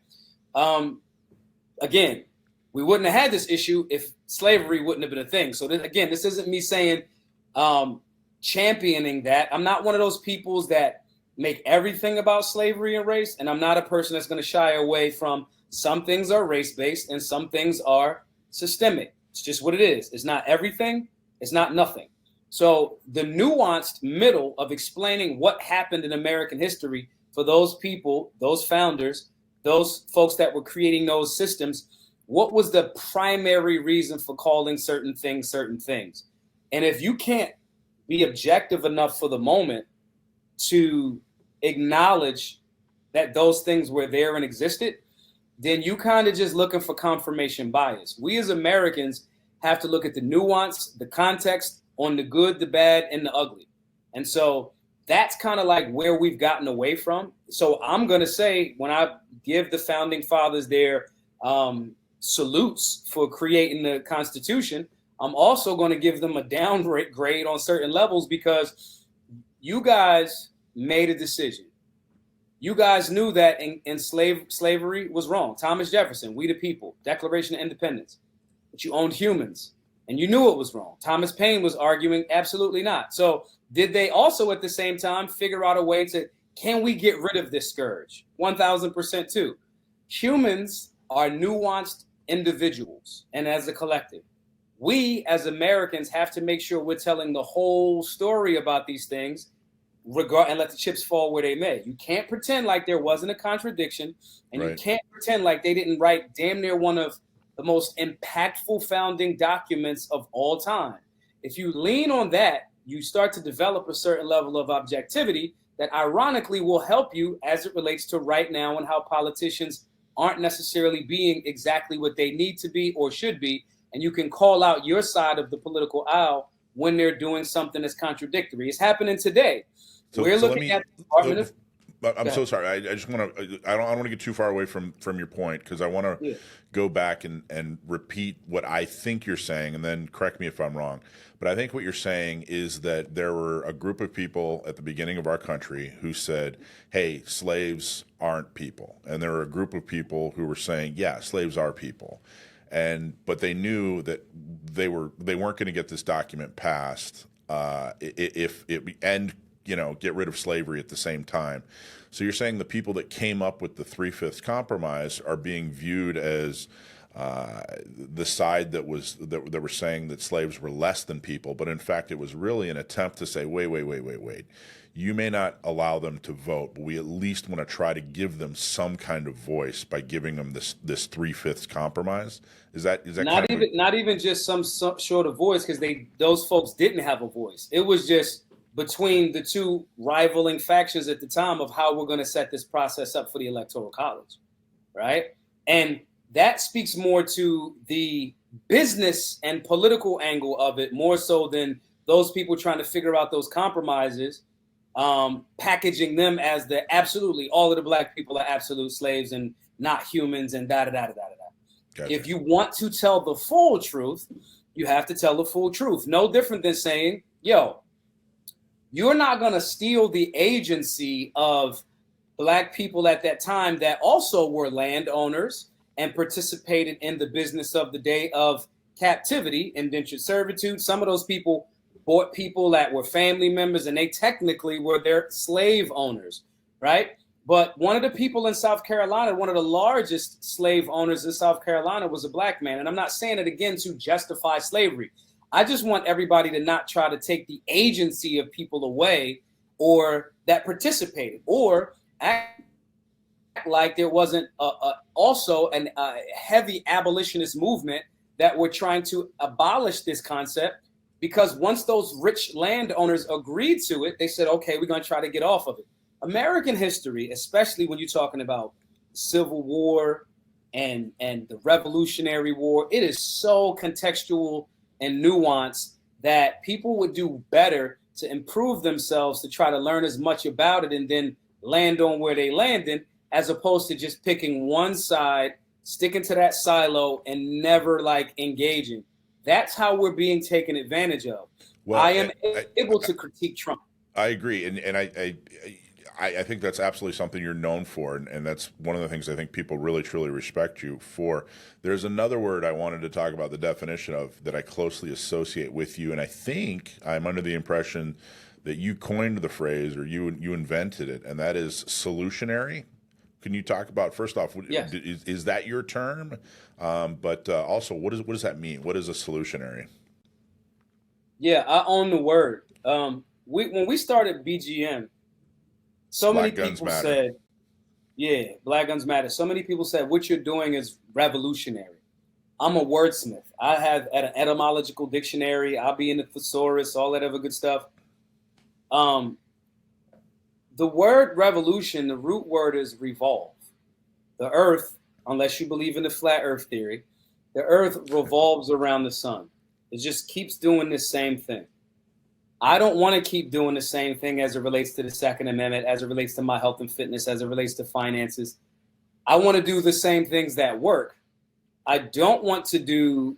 F: Again, we wouldn't have had this issue if slavery wouldn't have been a thing. So again, this isn't me saying championing that. I'm not one of those peoples that make everything about slavery and race, and I'm not a person that's going to shy away from some things are race-based and some things are systemic. It's just what it is. It's not everything. It's not nothing. So the nuanced middle of explaining what happened in American history for those people, those founders, those folks that were creating those systems, what was the primary reason for calling certain things certain things? And if you can't be objective enough for the moment to acknowledge that those things were there and existed, then you kind of just looking for confirmation bias. We as Americans have to look at the nuance, the context on the good, the bad, and the ugly. And so that's kind of like where we've gotten away from. So I'm going to say, when I give the founding fathers their salutes for creating the Constitution, I'm also going to give them a downgrade on certain levels, because you guys made a decision. You guys knew that slavery was wrong. Thomas Jefferson, we the people, Declaration of Independence, that you owned humans, and you knew it was wrong. Thomas Paine was arguing absolutely not. So did they also at the same time figure out a way to, can we get rid of this scourge? 1000% too. Humans are nuanced individuals, and as a collective, we as Americans have to make sure we're telling the whole story about these things, and let the chips fall where they may. You can't pretend like there wasn't a contradiction, and you can't pretend like they didn't write damn near one of the most impactful founding documents of all time. If you lean on that, you start to develop a certain level of objectivity that ironically will help you as it relates to right now and how politicians aren't necessarily being exactly what they need to be or should be. And you can call out your side of the political aisle when they're doing something that's contradictory. It's happening today. We're looking at the Department of...
C: I'm so sorry. I just want to. I don't want to get too far away from your point, because I want to go back and repeat what I think you're saying, and then correct me if I'm wrong. But I think what you're saying is that there were a group of people at the beginning of our country who said, "Hey, slaves aren't people," and there were a group of people who were saying, "Yeah, slaves are people," but they knew that they weren't going to get this document passed if it get rid of slavery at the same time. So you're saying the people that came up with the 3/5 compromise are being viewed as the side that were saying that slaves were less than people, but in fact it was really an attempt to say, wait. You may not allow them to vote, but we at least want to try to give them some kind of voice by giving them this 3/5 compromise. Is that
F: not even just some sort of voice, because those folks didn't have a voice. It was just between the two rivaling factions at the time of how we're going to set this process up for the Electoral College, right? And that speaks more to the business and political angle of it, more so than those people trying to figure out those compromises, packaging them as the absolutely all of the Black people are absolute slaves and not humans and da-da-da-da-da-da. Gotcha. If you want to tell the full truth, you have to tell the full truth. No different than saying, yo, you're not going to steal the agency of Black people at that time that also were landowners and participated in the business of the day of captivity, indentured servitude. Some of those people bought people that were family members, and they technically were their slave owners, right? But one of the people in South Carolina, one of the largest slave owners in South Carolina, was a black man. And I'm not saying it again to justify slavery. I just want everybody to not try to take the agency of people away or that participated, or act like there wasn't also a heavy abolitionist movement that were trying to abolish this concept. Because once those rich landowners agreed to it, they said, okay, we're going to try to get off of it. American history, especially when you're talking about Civil War and the Revolutionary War, it is so contextual and nuanced that people would do better to improve themselves, to try to learn as much about it and then land on where they landed, as opposed to just picking one side, sticking to that silo and never like engaging. That's how we're being taken advantage of. Well, I am able to critique Trump.
C: I agree. And I think that's absolutely something you're known for. And that's one of the things I think people really, truly respect you for. There's another word I wanted to talk about the definition of that I closely associate with you. And I think I'm under the impression that you coined the phrase, or you invented it, and that is solutionary. Can you talk about, first off, yes, is that your term? But also, what does that mean? What is a solutionary?
F: Yeah, I own the word. When we started BGM, so many people said, yeah, Black Guns Matter. So many people said, what you're doing is revolutionary. I'm a wordsmith. I have an etymological dictionary. I'll be in the thesaurus, all that other good stuff. The word revolution, the root word is revolve. The earth, unless you believe in the flat earth theory, the earth revolves around the sun. It just keeps doing the same thing. I don't want to keep doing the same thing as it relates to the Second Amendment, as it relates to my health and fitness, as it relates to finances. I want to do the same things that work. I don't want to do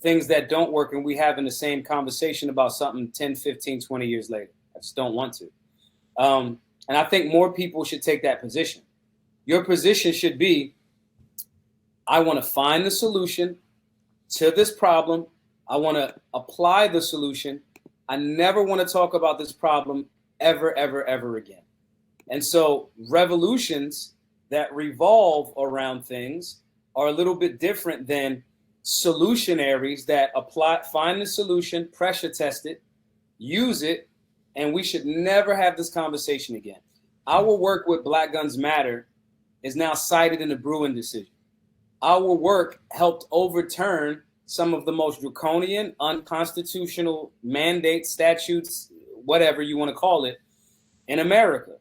F: things that don't work and we having the same conversation about something 10, 15, 20 years later. I just don't want to. And I think more people should take that position. Your position should be, I want to find the solution to this problem. I want to apply the solution. I never want to talk about this problem ever, ever, ever again. And so revolutions that revolve around things are a little bit different than solutionaries that find the solution, pressure test it, use it, and we should never have this conversation again. Our work with Black Guns Matter is now cited in the Bruin decision. Our work helped overturn some of the most draconian, unconstitutional mandates, statutes, whatever you want to call it, in America,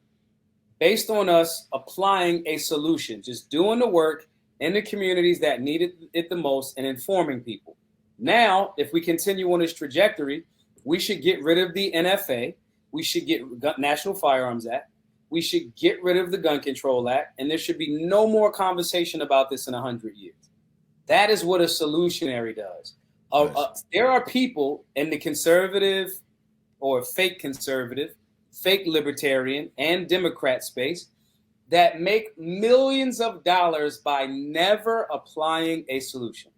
F: based on us applying a solution, just doing the work in the communities that needed it the most and informing people. Now, if we continue on this trajectory, we should get rid of the NFA. We should get National Firearms Act. We should get rid of the Gun Control Act. And there should be no more conversation about this in 100 years. That is what a solutionary does. Nice. There are people in the conservative or fake conservative, fake libertarian, and Democrat space that make millions of dollars by never applying a solution.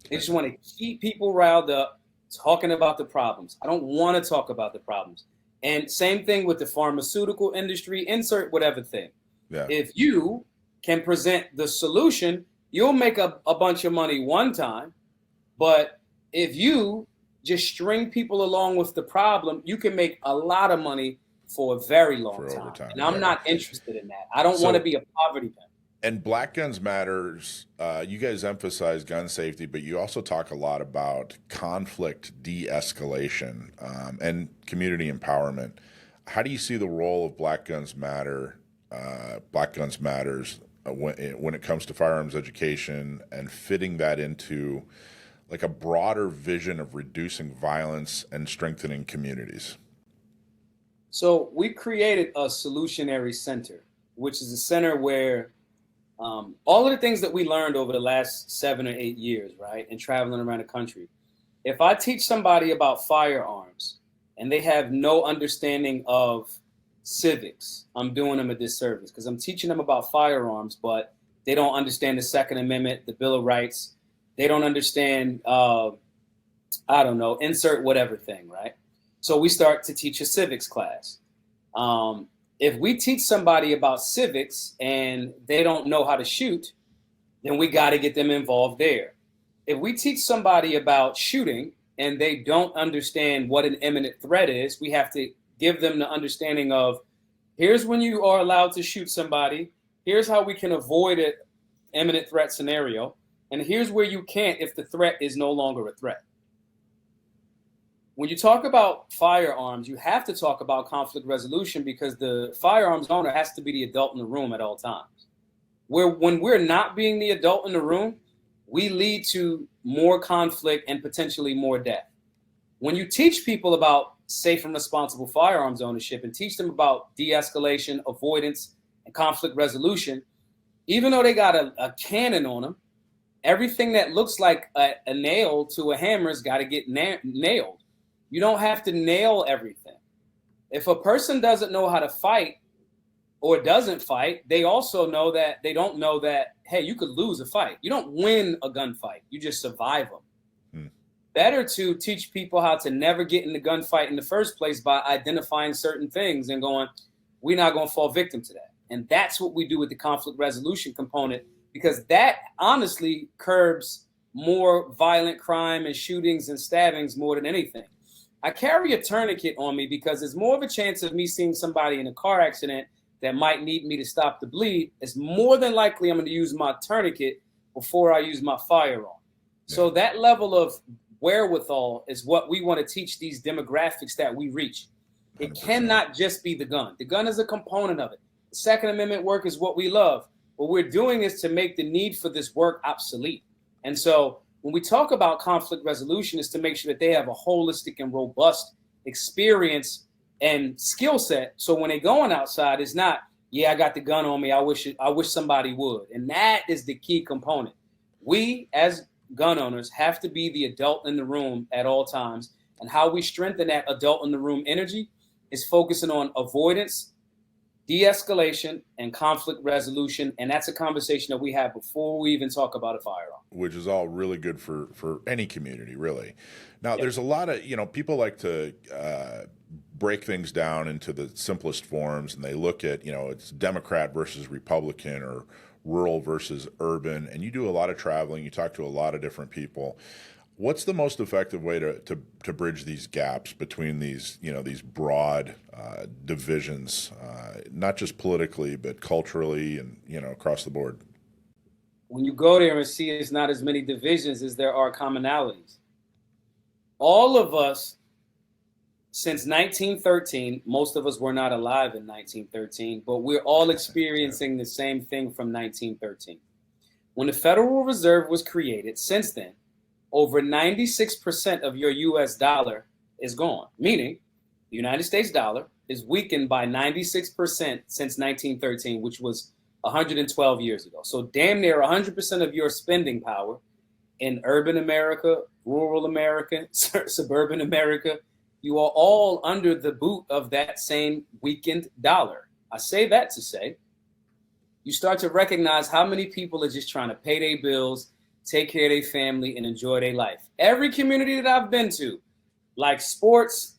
F: They just want to keep people riled up talking about the problems. I don't want to talk about the problems. And same thing with the pharmaceutical industry, insert whatever thing. Yeah. If you can present the solution, you'll make a bunch of money one time. But if you just string people along with the problem, you can make a lot of money for a very long time. And I'm not interested in that. I don't want to be a poverty pimp.
C: And Black Guns Matters, you guys emphasize gun safety, but you also talk a lot about conflict de-escalation and community empowerment. How do you see the role of Black Guns Matter, Black Guns Matters when it comes to firearms education and fitting that into like a broader vision of reducing violence and strengthening communities?
F: So we created a Solutionary Center, which is a center where all of the things that we learned over the last 7 or 8 years, right, and traveling around the country, if I teach somebody about firearms and they have no understanding of civics, I'm doing them a disservice because I'm teaching them about firearms, but they don't understand the Second Amendment, the Bill of Rights. They don't understand I don't know, insert whatever thing, right? So we start to teach a civics class. If we teach somebody about civics and they don't know how to shoot, then we got to get them involved there. If we teach somebody about shooting and they don't understand what an imminent threat is, we have to give them the understanding of, here's when you are allowed to shoot somebody, here's how we can avoid an imminent threat scenario, and here's where you can't if the threat is no longer a threat. When you talk about firearms, you have to talk about conflict resolution, because the firearms owner has to be the adult in the room at all times. When we're not being the adult in the room, we lead to more conflict and potentially more death. When you teach people about safe and responsible firearms ownership and teach them about de-escalation, avoidance, and conflict resolution, even though they got a cannon on them, everything that looks like a nail to a hammer's got to get nailed. You don't have to nail everything. If a person doesn't know how to fight or doesn't fight, they also know that they don't know that, hey, you could lose a fight. You don't win a gunfight. You just survive them. Better to teach people how to never get in the gunfight in the first place by identifying certain things and going, we're not going to fall victim to that. And that's what we do with the conflict resolution component, because that honestly curbs more violent crime and shootings and stabbings more than anything. I carry a tourniquet on me because there's more of a chance of me seeing somebody in a car accident that might need me to stop the bleed. It's more than likely I'm going to use my tourniquet before I use my firearm. Yeah. So that level of wherewithal is what we want to teach these demographics that we reach. It 100%. Cannot just be the gun. The gun is a component of it. The Second Amendment work is what we love. What we're doing is to make the need for this work obsolete. And so when we talk about conflict resolution, is to make sure that they have a holistic and robust experience and skill set. So when they're going outside, it's not, yeah, I got the gun on me, I wish somebody would. And that is the key component. We as gun owners have to be the adult in the room at all times. And how we strengthen that adult in the room energy is focusing on avoidance, de-escalation, and conflict resolution. And that's a conversation that we have before we even talk about a firearm.
C: Which is all really good for any community, really. Now, There's a lot of, people like to break things down into the simplest forms, and they look at, it's Democrat versus Republican or rural versus urban. And you do a lot of traveling. You talk to a lot of different people. What's the most effective way to bridge these gaps between these, these broad divisions, not just politically, but culturally and, across the board?
F: When you go there and see it's not as many divisions as there are commonalities. All of us, since 1913, most of us were not alive in 1913, but we're all experiencing the same thing from 1913. When the Federal Reserve was created, since then, over 96% of your US dollar is gone, meaning the United States dollar is weakened by 96% since 1913, which was 112 years ago. So damn near 100% of your spending power in urban America, rural America, suburban America, you are all under the boot of that same weakened dollar. I say that to say, you start to recognize how many people are just trying to pay their bills, take care of their family, and enjoy their life. Every community that I've been to likes sports,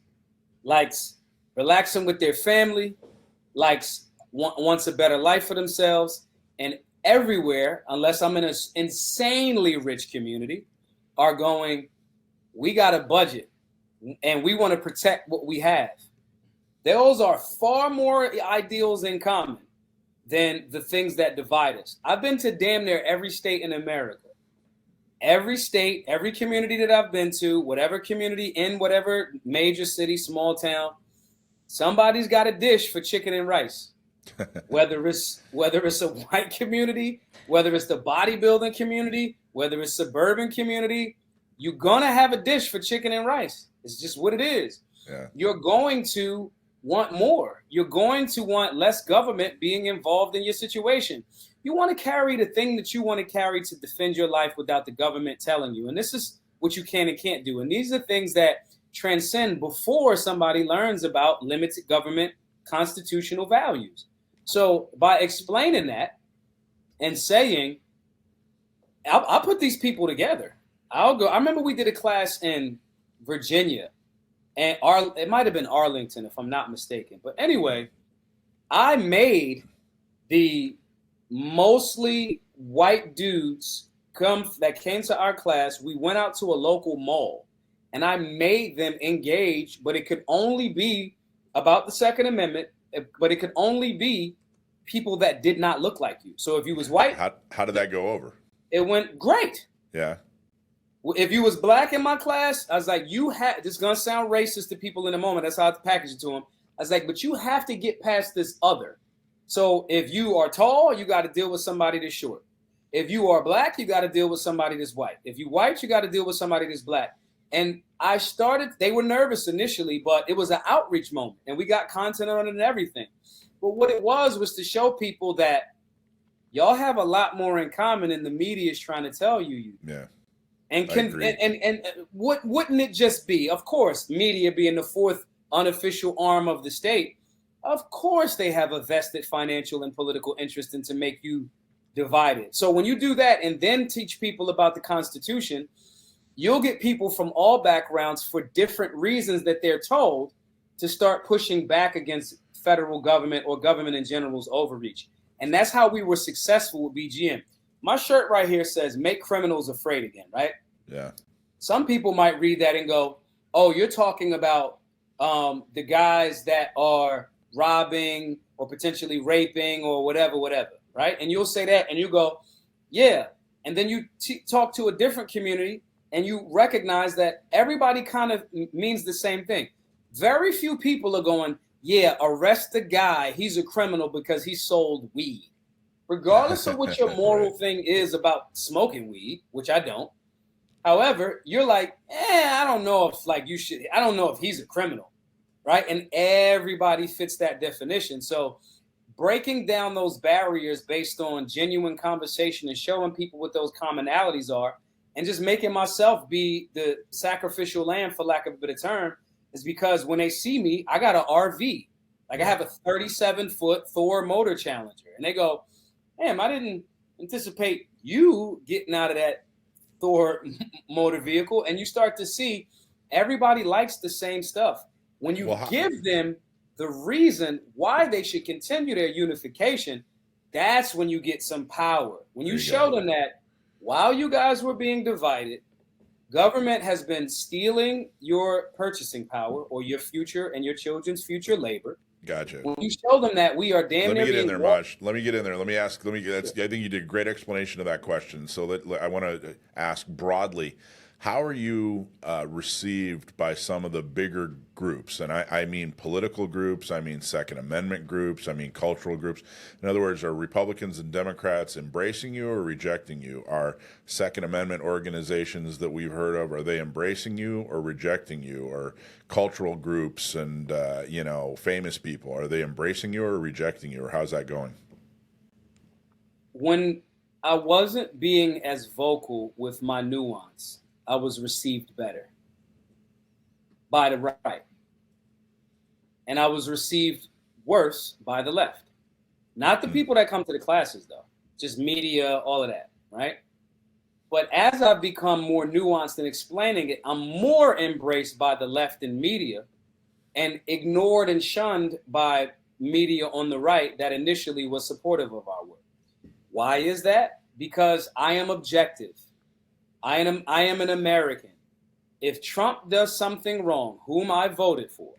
F: likes relaxing with their family, likes wants a better life for themselves. And everywhere, unless I'm in an insanely rich community, are going, we got a budget and we want to protect what we have. Those are far more ideals in common than the things that divide us. I've been to damn near every state in America. Every state, every community that I've been to, whatever community in whatever major city, small town, somebody's got a dish for chicken and rice. Whether it's a white community, whether it's the bodybuilding community, whether it's suburban community, you're gonna have a dish for chicken and rice. It's just what it is. Yeah. You're going to want more. You're going to want less government being involved in your situation. You want to carry the thing that you want to carry to defend your life without the government telling you. And this is what you can and can't do. And these are things that transcend before somebody learns about limited government constitutional values. So by explaining that and saying, I'll put these people together. I'll go. I remember we did a class in Virginia, and it might have been Arlington, if I'm not mistaken. But anyway, I made the mostly white dudes that came to our class. We went out to a local mall, and I made them engage, but it could only be about the Second Amendment, but it could only be people that did not look like you. So if you was white,
C: How did that go over?
F: it went great.
C: Yeah.
F: If you was black in my class, I was like, this is gonna sound racist to people in a moment. That's how I package it to them. I was like, but you have to get past this other. So if you are tall, you got to deal with somebody that's short. If you are black, you got to deal with somebody that's white. If you white, you got to deal with somebody that's black. And they were nervous initially, but it was an outreach moment, and we got content on it and everything. But what it was to show people that y'all have a lot more in common than the media is trying to tell you.
C: Yeah.
F: And wouldn't it just be, of course, media being the fourth unofficial arm of the state, of course they have a vested financial and political interest in to make you divided. So when you do that and then teach people about the Constitution, you'll get people from all backgrounds for different reasons that they're told to start pushing back against federal government or government in general's overreach. And that's how we were successful with BGM. My shirt right here says, "Make criminals afraid again," right?
C: Yeah.
F: Some people might read that and go, "Oh, you're talking about the guys that are robbing or potentially raping or whatever, right?" And you'll say that and you go, "Yeah." And then you talk to a different community and you recognize that everybody kind of means the same thing. Very few people are going, "Yeah, arrest the guy. He's a criminal because he sold weed." Regardless of what your moral thing is about smoking weed, which I don't. However, you're like, I don't know if I don't know if he's a criminal, right? And everybody fits that definition. So breaking down those barriers based on genuine conversation and showing people what those commonalities are, and just making myself be the sacrificial lamb, for lack of a better term, is because when they see me, I got an RV. Like I have a 37-foot Thor motor Challenger. And they go, "Damn, I didn't anticipate you getting out of that Thor motor vehicle." And you start to see everybody likes the same stuff. When you give them the reason why they should continue their unification, that's when you get some power. When you show them that while you guys were being divided, government has been stealing your purchasing power or your future and your children's future labor.
C: Gotcha.
F: When you show them that we are damn near
C: Let me get in there, Maj. Let me get in there. I think you did a great explanation of that question. So I want to ask broadly, how are you received by some of the bigger groups? And I mean political groups, I mean Second Amendment groups, I mean cultural groups. In other words, are Republicans and Democrats embracing you or rejecting you? Are Second Amendment organizations that we've heard of, are they embracing you or rejecting you? Or cultural groups and famous people, are they embracing you or rejecting you? Or how's that going?
F: When I wasn't being as vocal with my nuance, I was received better by the right. And I was received worse by the left. Not the people that come to the classes, though. Just media, all of that, right? But as I've become more nuanced in explaining it, I'm more embraced by the left and media and ignored and shunned by media on the right that initially was supportive of our work. Why is that? Because I am objective. I am an American. If Trump does something wrong, whom I voted for,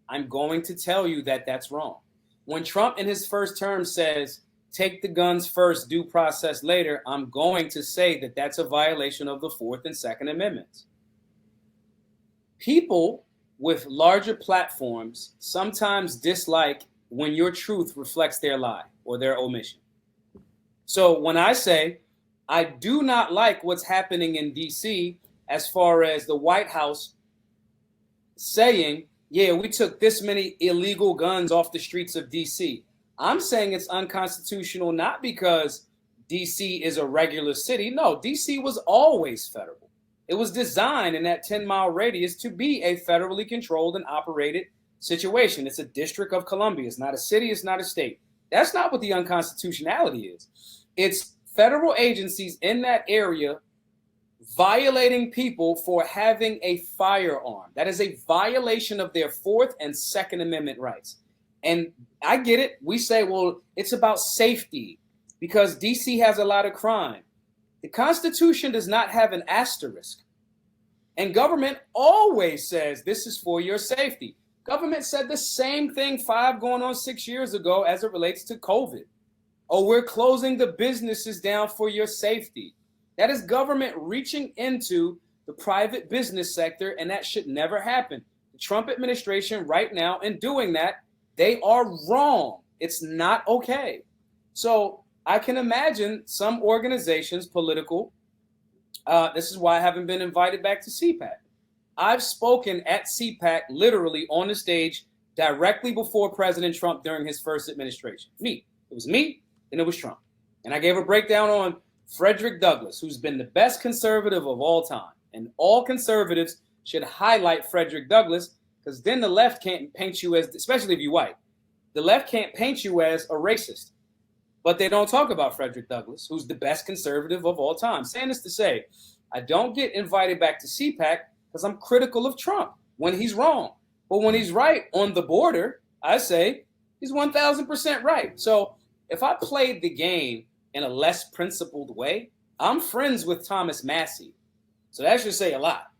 F: I'm going to tell you that that's wrong. When Trump in his first term says, "Take the guns first, due process later," I'm going to say that that's a violation of the Fourth and Second Amendments. People with larger platforms sometimes dislike when your truth reflects their lie or their omission. So when I say, I do not like what's happening in DC as far as the White House saying, "Yeah, we took this many illegal guns off the streets of DC." I'm saying it's unconstitutional not because DC is a regular city. No, DC was always federal. It was designed in that 10-mile radius to be a federally controlled and operated situation. It's a District of Columbia. It's not a city. It's not a state. That's not what the unconstitutionality is. It's federal agencies in that area violating people for having a firearm. That is a violation of their Fourth and Second Amendment rights. And I get it. We say, well, it's about safety because DC has a lot of crime. The Constitution does not have an asterisk. And government always says this is for your safety. Government said the same thing 5 going on 6 years ago as it relates to COVID. Oh, we're closing the businesses down for your safety. That is government reaching into the private business sector, and that should never happen. The Trump administration right now, in doing that, they are wrong. It's not okay. So I can imagine some organizations, political, this is why I haven't been invited back to CPAC. I've spoken at CPAC literally on the stage directly before President Trump during his first administration. It was me, and it was Trump. And I gave a breakdown on Frederick Douglass, who's been the best conservative of all time. And all conservatives should highlight Frederick Douglass, because then the left can't paint you as, especially if you're white, the left can't paint you as a racist. But they don't talk about Frederick Douglass, who's the best conservative of all time. Saying this to say, I don't get invited back to CPAC because I'm critical of Trump when he's wrong. But when he's right on the border, I say he's 1,000% right. So if I played the game in a less principled way, I'm friends with Thomas Massie. So that should say a lot.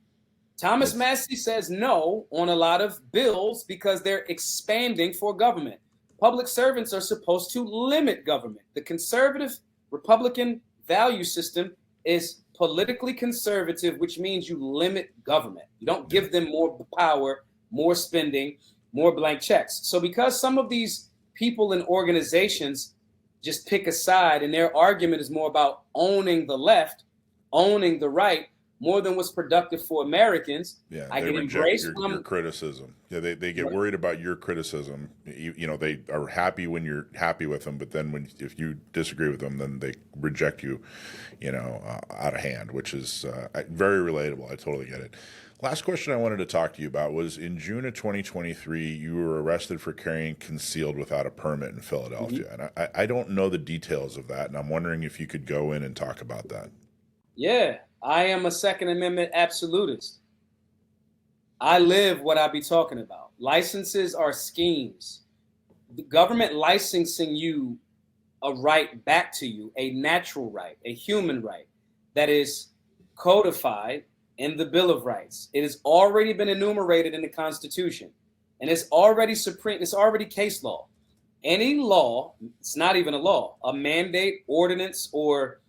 F: Thomas Massie says no on a lot of bills because they're expanding for government. Public servants are supposed to limit government. The conservative Republican value system is politically conservative, which means you limit government. You don't give them more power, more spending, more blank checks. So because some of these people and organizations just pick a side and their argument is more about owning the left, owning the right, more than what's productive for Americans.
C: Yeah,
F: I
C: they
F: can
C: reject
F: embrace
C: your criticism. Yeah, they get worried about your criticism. You know, they are happy when you're happy with them, but then if you disagree with them, then they reject you, out of hand, which is very relatable. I totally get it. Last question I wanted to talk to you about was in June of 2023, you were arrested for carrying concealed without a permit in Philadelphia. Mm-hmm. And I don't know the details of that, and I'm wondering if you could go in and talk about that.
F: Yeah. I am a Second Amendment absolutist. I live what I be talking about. Licenses are schemes. The government licensing you a right back to you, a natural right, a human right that is codified in the Bill of Rights. It has already been enumerated in the Constitution, and it's already case law. Any law, it's not even a law, a mandate, ordinance, or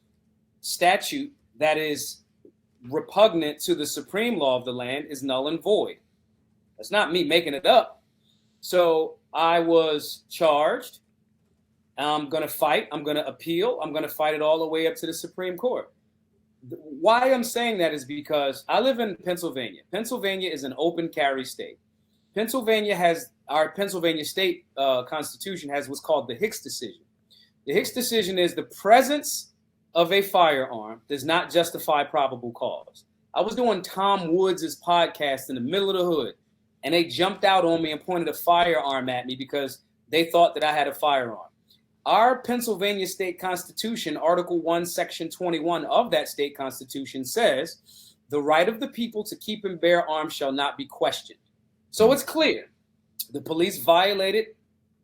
F: statute that is repugnant to the supreme law of the land is null and void. That's not me making it up. So I was charged. I'm going to fight. I'm going to appeal. I'm going to fight it all the way up to the Supreme Court. Why I'm saying that is because I live in Pennsylvania. Pennsylvania is an open carry state. Our Pennsylvania state constitution has what's called the Hicks decision. The Hicks decision is the presence of a firearm does not justify probable cause. I was doing Tom Woods' podcast in the middle of the hood, and they jumped out on me and pointed a firearm at me because they thought that I had a firearm. Our Pennsylvania state constitution, Article 1, Section 21 of that state constitution says, the right of the people to keep and bear arms shall not be questioned. So it's clear. The police violated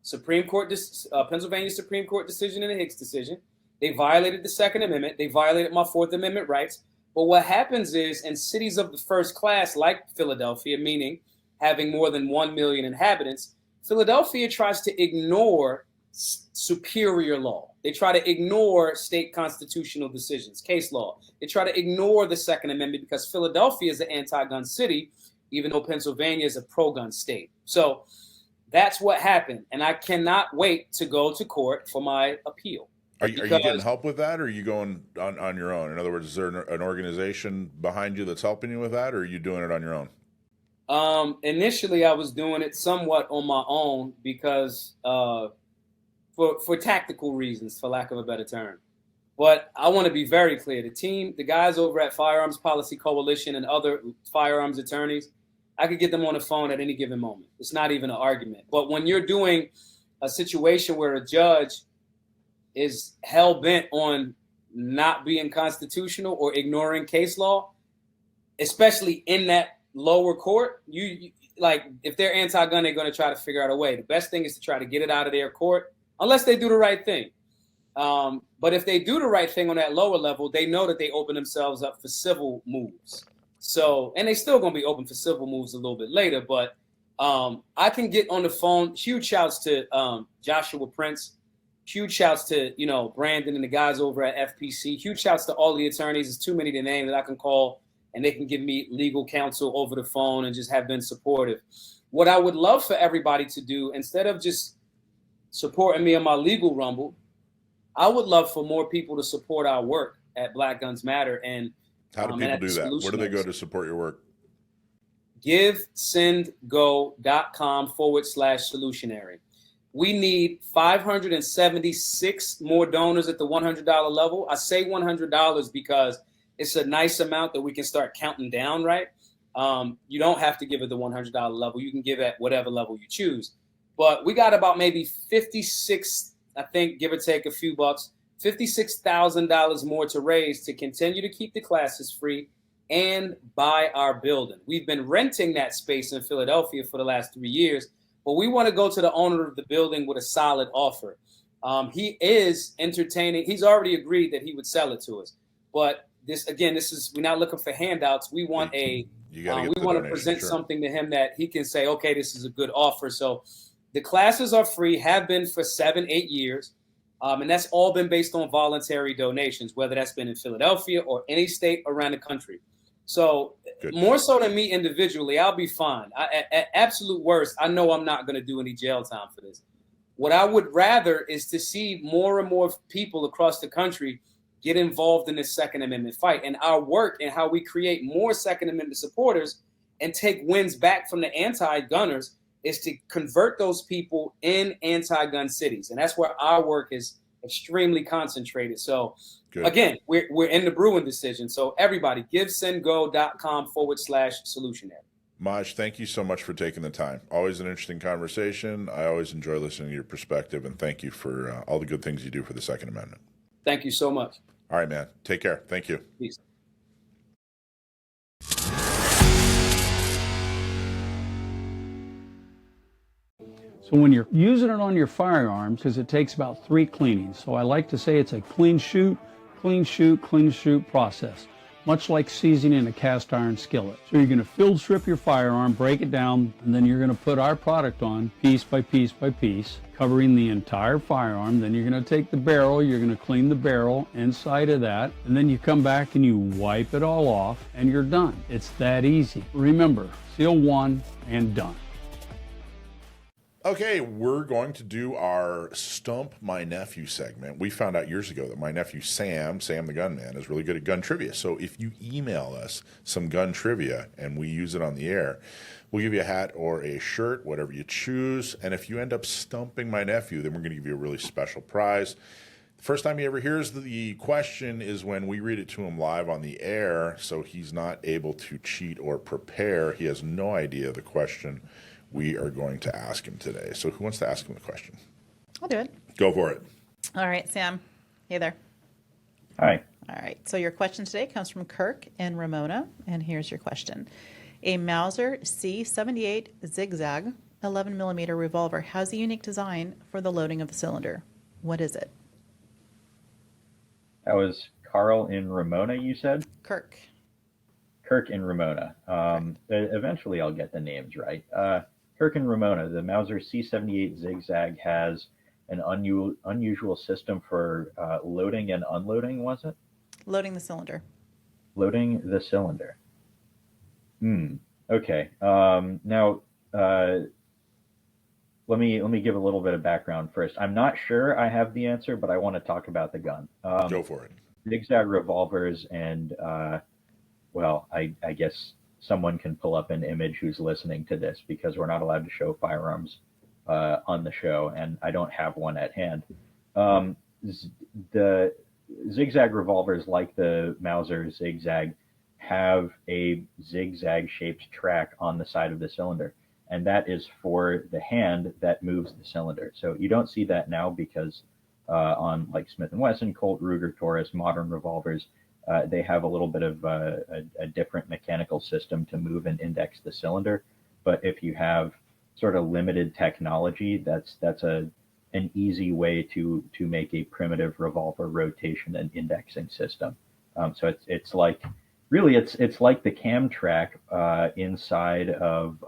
F: Pennsylvania Supreme Court decision and the Hicks decision. They violated the Second Amendment. They violated my Fourth Amendment rights. But what happens is in cities of the first class, like Philadelphia, meaning having more than 1 million inhabitants, Philadelphia tries to ignore superior law. They try to ignore state constitutional decisions, case law. They try to ignore the Second Amendment because Philadelphia is an anti-gun city, even though Pennsylvania is a pro-gun state. So that's what happened. And I cannot wait to go to court for my appeal.
C: Are you getting help with that, or are you going on your own? In other words, is there an organization behind you that's helping you with that, or are you doing it on your own?
F: Initially, I was doing it somewhat on my own because for tactical reasons, for lack of a better term. But I want to be very clear. The guys over at Firearms Policy Coalition and other firearms attorneys, I could get them on the phone at any given moment. It's not even an argument. But when you're doing a situation where a judge is hell-bent on not being constitutional or ignoring case law, especially in that lower court. You like, if they're anti-gun, they're going to try to figure out a way. The best thing is to try to get it out of their court, unless they do the right thing. But if they do the right thing on that lower level, they know that they open themselves up for civil moves. So, and they still going to be open for civil moves a little bit later. But I can get on the phone. Huge shouts to Joshua Prince. Huge shouts to, Brandon and the guys over at FPC. Huge shouts to all the attorneys. There's too many to name that I can call, and they can give me legal counsel over the phone and just have been supportive. What I would love for everybody to do, instead of just supporting me on my legal rumble, I would love for more people to support our work at Black Guns Matter. And
C: how do people do that? Where do they go to support your work? GiveSendGo.com/Solutionary. We need 576 more donors at the $100 level. I say $100 because it's a nice amount that we can start counting down, right? You don't have to give at the $100 level. You can give at whatever level you choose. But we got about maybe 56, I think, give or take a few bucks, $56,000 more to raise to continue to keep the classes free and buy our building. We've been renting that space in Philadelphia for the last 3 years, but we want to go to the owner of the building with a solid offer. He is entertaining. He's already agreed that he would sell it to us. But we're not looking for handouts. We want to present something to him that he can say, okay, this is a good offer. So the classes are free, have been for 7-8 years. And that's all been based on voluntary donations, whether that's been in Philadelphia or any state around the country. So more so than me individually, I'll be fine. At absolute worst, I know I'm not going to do any jail time for this. What I would rather is to see more and more people across the country get involved in this Second Amendment fight, and our work and how we create more Second Amendment supporters and take wins back from the anti-gunners is to convert those people in anti-gun cities. And that's where our work is extremely concentrated. So again, we're in the brewing decision. So everybody, GiveSendGo.com/Solutionary. Maj, thank you so much for taking the time. Always an interesting conversation. I always enjoy listening to your perspective, and thank you for all the good things you do for the Second Amendment.
F: Thank you so much.
C: All right, man. Take care. Thank you.
F: Peace.
G: So when you're using it on your firearms, because it takes about 3 cleanings. So I like to say it's a clean shoot, clean shoot, clean shoot process, much like seasoning a cast iron skillet. So you're going to field strip your firearm, break it down, and then you're going to put our product on piece by piece by piece, covering the entire firearm. Then you're going to take the barrel, you're going to clean the barrel inside of that, and then you come back and you wipe it all off, and you're done. It's that easy. Remember, seal one and done.
C: Okay, we're going to do our Stump My Nephew segment. We found out years ago that my nephew Sam the gunman, is really good at gun trivia. So if you email us some gun trivia and we use it on the air, we'll give you a hat or a shirt, whatever you choose. And if you end up stumping my nephew, then we're going to give you a really special prize. The first time he ever hears the question is when we read it to him live on the air, so he's not able to cheat or prepare. He has no idea the question we are going to ask him today. So who wants to ask him the question?
B: I'll do it.
C: Go for it.
B: All right, Sam. Hey there.
H: Hi.
B: All right. So your question today comes from Kirk and Ramona, and here's your question. A Mauser C78 zigzag 11mm revolver has a unique design for the loading of the cylinder. What is it?
H: That was Carl and Ramona, you said?
B: Kirk.
H: Kirk and Ramona. Eventually I'll get the names right. Kirk and Ramona, the Mauser C78 zigzag has an unusual system for loading and unloading, was it?
B: Loading the cylinder.
H: Loading the cylinder. Okay. Now, let me give a little bit of background first. I'm not sure I have the answer, but I want to talk about the gun.
C: Go for it.
H: Zigzag revolvers and, well, I guess someone can pull up an image who's listening to this, because we're not allowed to show firearms on the show, and I don't have one at hand. The zigzag revolvers, like the Mauser zigzag, have a zigzag-shaped track on the side of the cylinder, and that is for the hand that moves the cylinder. So you don't see that now because on like Smith & Wesson, Colt, Ruger, Taurus, modern revolvers. They have a little bit of a different mechanical system to move and index the cylinder. But if you have sort of limited technology, that's an easy way to make a primitive revolver rotation and indexing system. So it's like really it's like the cam track inside of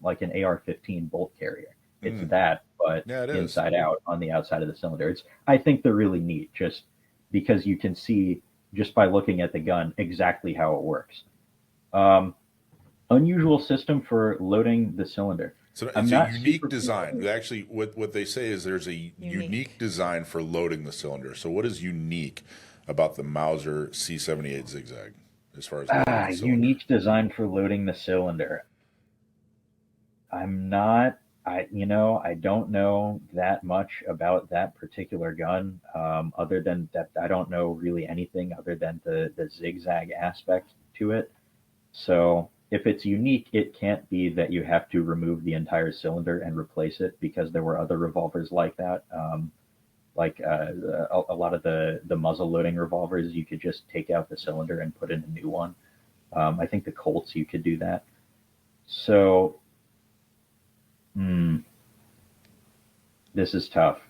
H: like an AR-15 bolt carrier. It's that, but inside out on the outside of the cylinder. I think they're really neat, just because you can see just by looking at the gun exactly how it works. Unusual system for loading the cylinder.
C: So it's a unique design. Actually, what they say is there's a unique design for loading the cylinder. So what is unique about the Mauser C78 Zigzag as far as
H: unique design for loading the cylinder? I don't know that much about that particular gun, other than that I don't know really anything other than the zigzag aspect to it. So if it's unique, it can't be that you have to remove the entire cylinder and replace it, because there were other revolvers like that. A lot of the muzzle loading revolvers, you could just take out the cylinder and put in a new one. I think the Colts, you could do that. So, this is tough.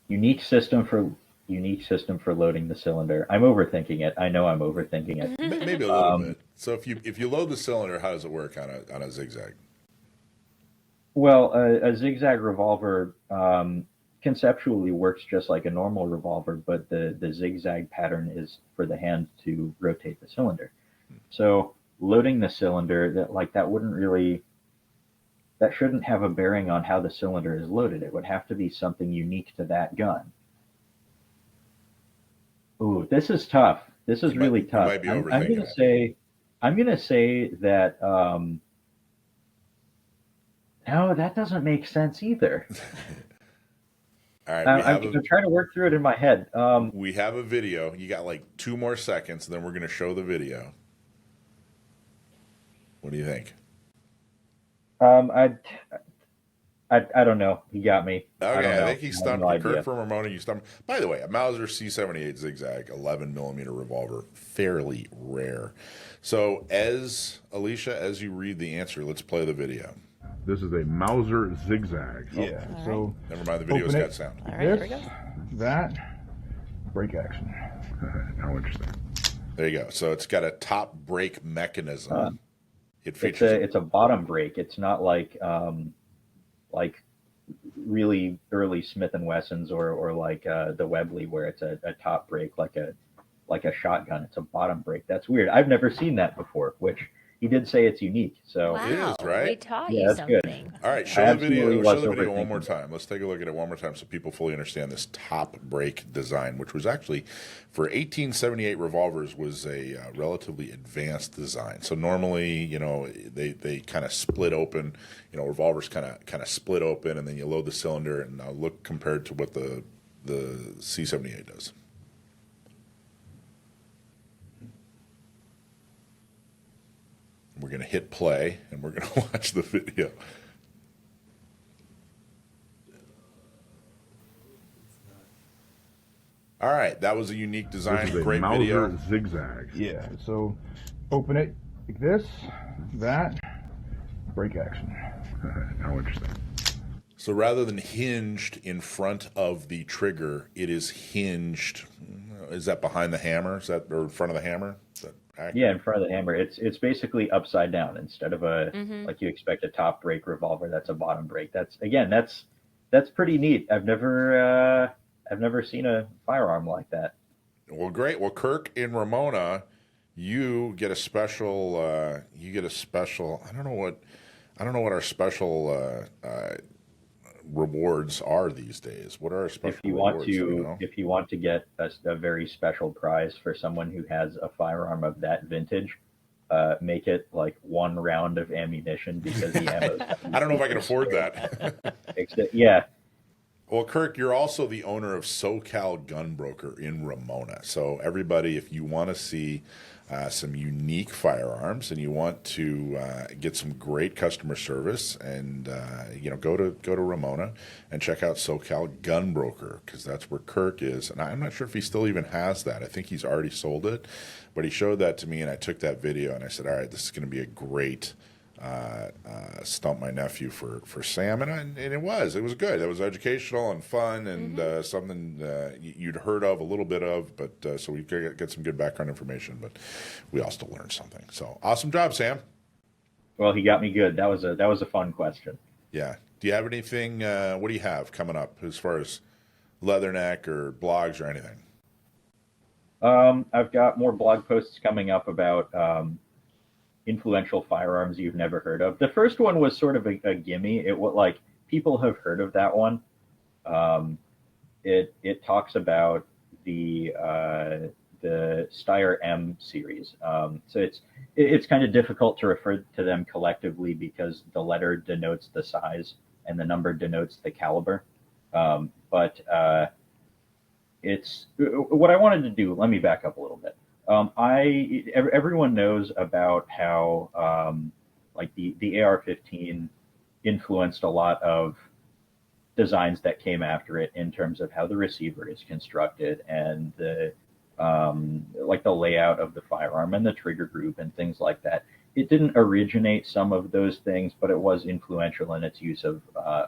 H: Unique system for loading the cylinder. I'm overthinking it. I know I'm overthinking it.
C: Maybe a little bit. So if you load the cylinder, how does it work on a zigzag?
H: Well, a zigzag revolver conceptually works just like a normal revolver, but the zigzag pattern is for the hand to rotate the cylinder. So loading the cylinder, that shouldn't have a bearing on how the cylinder is loaded. It would have to be something unique to that gun. Ooh, this is tough. This is really tough. I'm gonna say that. No, that doesn't make sense either.
C: All right,
H: I'm trying to work through it in my head.
C: We have a video. You got like 2 more seconds, and then we're going to show the video. What do you think?
H: I don't know. He got me.
C: Okay, I think he stumped
H: no
C: you. Kurt
H: idea.
C: from Ramona, you stumped. By the way, a Mauser C78 Zigzag 11mm revolver, fairly rare. So, Alicia, as you read the answer, let's play the video.
I: This is a Mauser Zigzag.
C: Yeah.
B: All
I: So
B: right.
C: Never mind, the video's got sound.
B: All right, here we go.
I: That, break action. How interesting.
C: There you go. So it's got a top brake mechanism. It features
H: It's a bottom brake. It's not like really early Smith and Wessons or like the Webley, where it's a top brake like a shotgun. It's a bottom brake. That's weird. I've never seen that before. Which he did say it's unique. So
D: Wow,
C: it is, right?
D: We taught
H: Yeah,
D: you
H: that's good.
D: something.
C: All right,
H: I
C: show the video.
H: absolutely
C: Show
H: was
C: the video one
H: overthinking
C: more
H: it.
C: time. Let's take a look at it one more time so people fully understand this top brake design, which was actually for 1878 revolvers was a relatively advanced design. So normally, they kind of split open. Revolvers kind of split open, and then you load the cylinder. And now look compared to what the C78 does. We're going to hit play, and we're going to watch the video. All right, that was a unique design.
I: This is a
C: Great
I: Mauser
C: video.
I: Zigzag. Yeah. So open it like this, that, break action. How interesting.
C: So rather than hinged in front of the trigger, it is hinged. Is that behind the hammer? Is that or in front of the hammer? Is that accurate?
H: yeah, in front of the hammer, it's basically upside down instead of like you expect a top brake revolver. That's a bottom brake. That's pretty neat. I've never seen a firearm like that.
C: Well, great. Well, Kirk in Ramona, you get a special. I don't know what our special rewards are these days. What are our special
H: If you want to get a very special prize for someone who has a firearm of that vintage, make it like 1 round of ammunition, because the ammo.
C: I don't know if I can afford that.
H: Yeah.
C: Well, Kirk, you're also the owner of SoCal Gun Broker in Ramona. So everybody, if you want to see some unique firearms and you want to get some great customer service, and go to Ramona and check out SoCal Gun Broker, because that's where Kirk is. And I'm not sure if he still even has that. I think he's already sold it, but he showed that to me, and I took that video and I said, all right, this is going to be a great Stump My Nephew for Sam, and it was good. It was educational and fun, and something you'd heard of a little bit of, but so we could get some good background information, but we all still learned something. So awesome job, Sam.
H: Well, he got me good. That was a fun question.
C: Yeah. Do you have anything? What do you have coming up as far as Leatherneck or blogs or anything?
H: I've got more blog posts coming up about influential firearms you've never heard of. The first one was sort of a gimme. It was like, people have heard of that one. It talks about the Steyr M series. So it's kind of difficult to refer to them collectively because the letter denotes the size and the number denotes the caliber. But it's what I wanted to do. Let me back up a little bit. Everyone knows about how like the AR-15 influenced a lot of designs that came after it in terms of how the receiver is constructed and the like the layout of the firearm and the trigger group and things like that. It didn't originate some of those things, but it was influential in its use of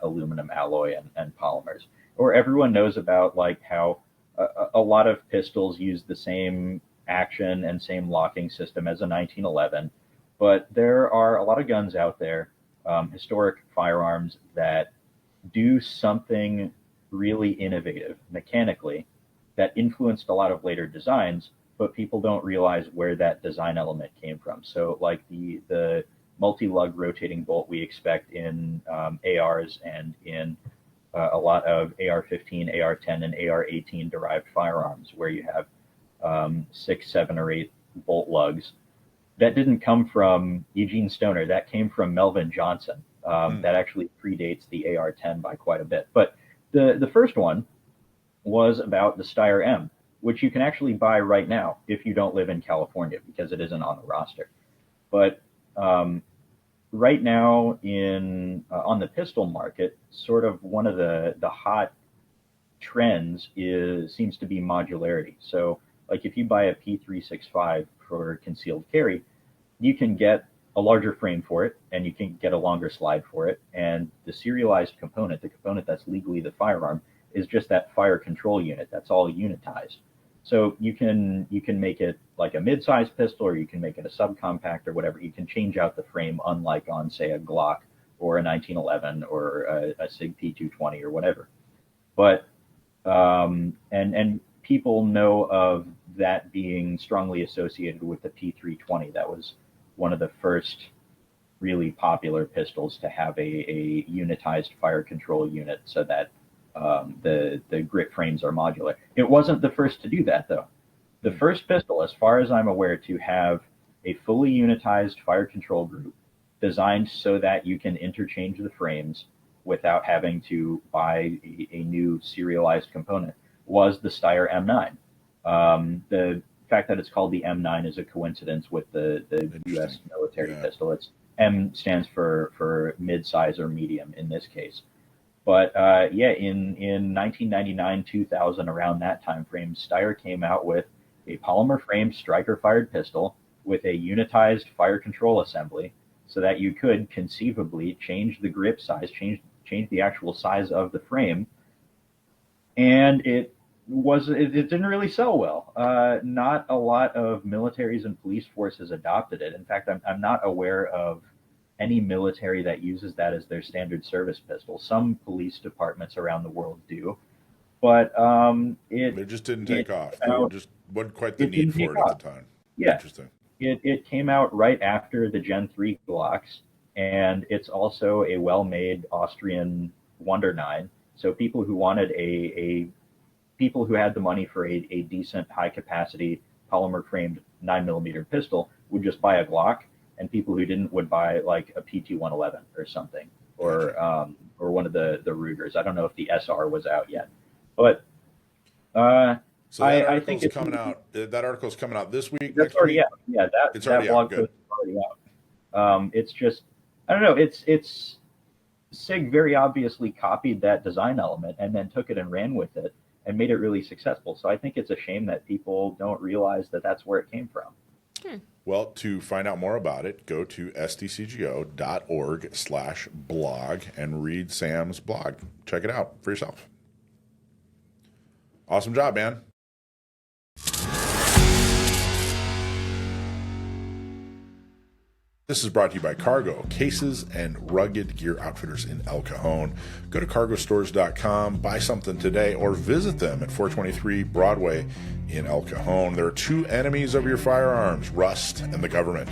H: aluminum alloy and polymers. Or everyone knows about like how a lot of pistols use the same action and same locking system as a 1911, but there are a lot of guns out there, historic firearms, that do something really innovative mechanically that influenced a lot of later designs, but people don't realize where that design element came from. So like the multi-lug rotating bolt we expect in ARs and in a lot of AR-15, AR-10, and AR-18 derived firearms, where you have 6, 7, or 8 bolt lugs. That didn't come from Eugene Stoner. That came from Melvin Johnson. That actually predates the AR-10 by quite a bit. But the first one was about the Steyr M, which you can actually buy right now if you don't live in California, because it isn't on the roster. But right now on the pistol market, sort of one of the hot trends seems to be modularity. So like if you buy a P365 for concealed carry, you can get a larger frame for it, and you can get a longer slide for it. And the serialized component, the component that's legally the firearm, is just that fire control unit. That's all unitized. So you can make it like a mid-sized pistol, or you can make it a subcompact or whatever. You can change out the frame, unlike on, say, a Glock or a 1911 or a SIG P220 or whatever. But and people know of that being strongly associated with the P320. That was one of the first really popular pistols to have a unitized fire control unit, so that the grip frames are modular. It wasn't the first to do that, though. The first pistol, as far as I'm aware, to have a fully unitized fire control group designed so that you can interchange the frames without having to buy a new serialized component, was the Steyr M9. The fact that it's called the M9 is a coincidence with the U.S. military pistol. It's M stands for mid-size or medium in this case. But in 1999, 2000, around that time frame, Steyr came out with a polymer-framed striker-fired pistol with a unitized fire control assembly, so that you could conceivably change the grip size, change the actual size of the frame. And it didn't really sell well. Not a lot of militaries and police forces adopted it. In fact, I'm not aware of any military that uses that as their standard service pistol. Some police departments around the world do, but
C: it just didn't take off. There just wasn't quite the need for it at the time.
H: Yeah,
C: interesting.
H: It came out right after the Gen 3 Glocks, and it's also a well-made Austrian Wonder 9. So people who wanted people who had the money for a decent high-capacity polymer-framed 9mm pistol would just buy a Glock, and people who didn't would buy like a PT-111 or something, or or one of the Rugers. I don't know if the SR was out yet, but
C: So that
H: I think
C: article's
H: it's
C: coming out. That article's coming out this week.
H: that's
C: Next
H: already
C: week.
H: out. Yeah,
C: It's
H: that
C: already out.
H: blog
C: Good.
H: post is already out. It's just, I don't know. It's SIG very obviously copied that design element and then took it and ran with it and made it really successful. So I think it's a shame that people don't realize that that's where it came from.
C: Well, to find out more about it, go to stcgo.org/blog and read Sam's blog. Check it out for yourself. Awesome job, man. This is brought to you by Cargo, cases and rugged gear outfitters in El Cajon. Go to cargostores.com, buy something today, or visit them at 423 Broadway in El Cajon. There are two enemies of your firearms, rust and the government.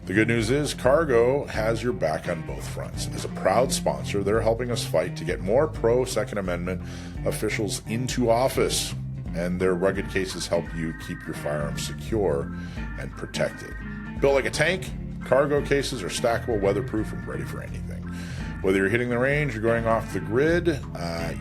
C: The good news is Cargo has your back on both fronts. As a proud sponsor, they're helping us fight to get more pro-Second Amendment officials into office, and their rugged cases help you keep your firearms secure and protected. Built like a tank, Cargo cases are stackable, weatherproof, and ready for anything. Whether you're hitting the range or going off the grid,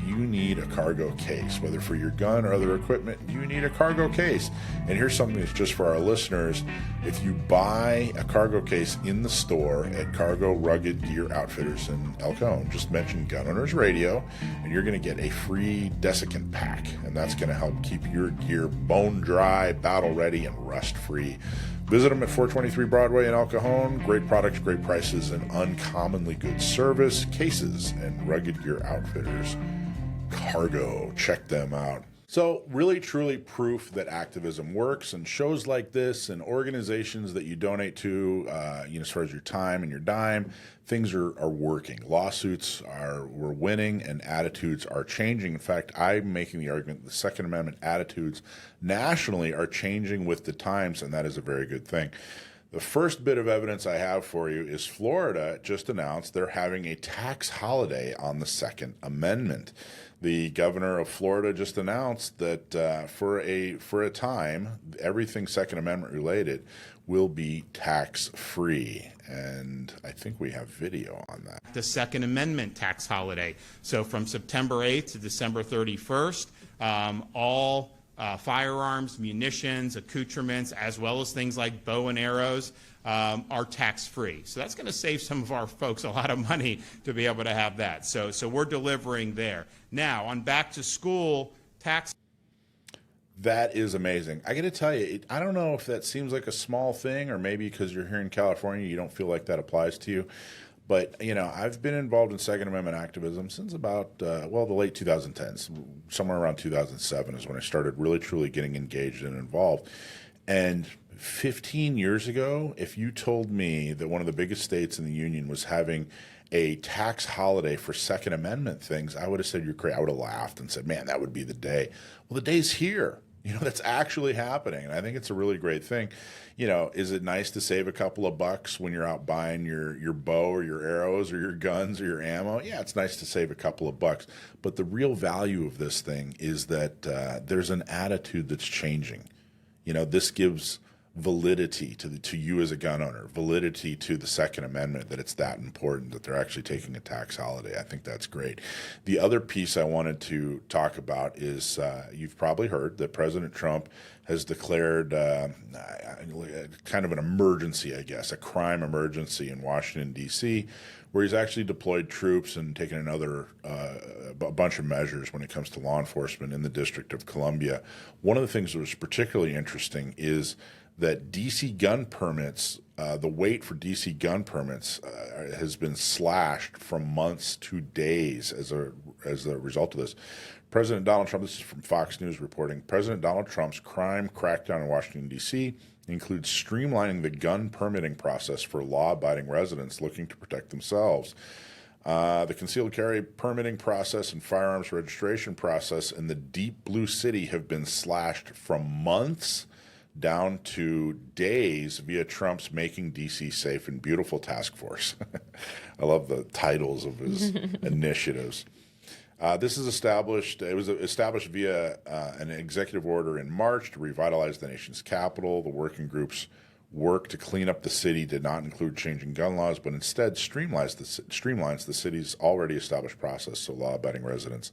C: you need a Cargo case. Whether for your gun or other equipment, you need a Cargo case. And here's something that's just for our listeners. If you buy a Cargo case in the store at Cargo Rugged Gear Outfitters in El Cajon, just mention Gun Owners Radio, and you're going to get a free desiccant pack. And that's going to help keep your gear bone dry, battle ready, and rust free. Visit them at 423 Broadway in El Cajon. Great products, great prices, and uncommonly good service. Cases and Rugged Gear Outfitters. Cargo. Check them out. So really, truly proof that activism works, and shows like this and organizations that you donate to, as far as your time and your dime, things are working. Lawsuits we're winning, and attitudes are changing. In fact, I'm making the argument that the Second Amendment attitudes nationally are changing with the times, and that is a very good thing. The first bit of evidence I have for you is Florida just announced they're having a tax holiday on the Second Amendment. The governor of Florida just announced that for a time, everything Second Amendment related will be tax-free. And I think we have video on that.
J: The Second Amendment tax holiday. So from September 8th to December 31st, all firearms, munitions, accoutrements, as well as things like bow and arrows, are tax-free. So that's going to save some of our folks a lot of money to be able to have that. So we're delivering there. Now, on back to school tax.
C: That is amazing. I got to tell you, I don't know if that seems like a small thing, or maybe because you're here in California, you don't feel like that applies to you. But, I've been involved in Second Amendment activism since about, the late 2010s. Somewhere around 2007 is when I started really, truly getting engaged and involved. And 15 years ago, if you told me that one of the biggest states in the union was having a tax holiday for Second Amendment things, I would have said you're crazy. I would have laughed and said, man, that would be the day. Well, the day's here. That's actually happening. And I think it's a really great thing. Is it nice to save a couple of bucks when you're out buying your bow or your arrows or your guns or your ammo? Yeah, it's nice to save a couple of bucks. But the real value of this thing is that there's an attitude that's changing. This gives validity to you as a gun owner, validity to the Second Amendment, that it's that important that they're actually taking a tax holiday. I think that's great. The other piece I wanted to talk about is you've probably heard that President Trump has declared kind of an emergency, I guess, a crime emergency in Washington, D.C., where he's actually deployed troops and taken another a bunch of measures when it comes to law enforcement in the District of Columbia. One of the things that was particularly interesting is that D.C. gun permits, the wait for D.C. gun permits has been slashed from months to days as a result of this. President Donald Trump, this is from Fox News reporting, President Donald Trump's crime crackdown in Washington, D.C. includes streamlining the gun permitting process for law-abiding residents looking to protect themselves. The concealed carry permitting process and firearms registration process in the Deep Blue City have been slashed from months down to days via Trump's Making D.C. Safe and Beautiful task force. I love the titles of his initiatives. This is established. It was established via an executive order in March to revitalize the nation's capital. The working groups work to clean up the city did not include changing gun laws, but instead streamlines the city's already established process so law-abiding residents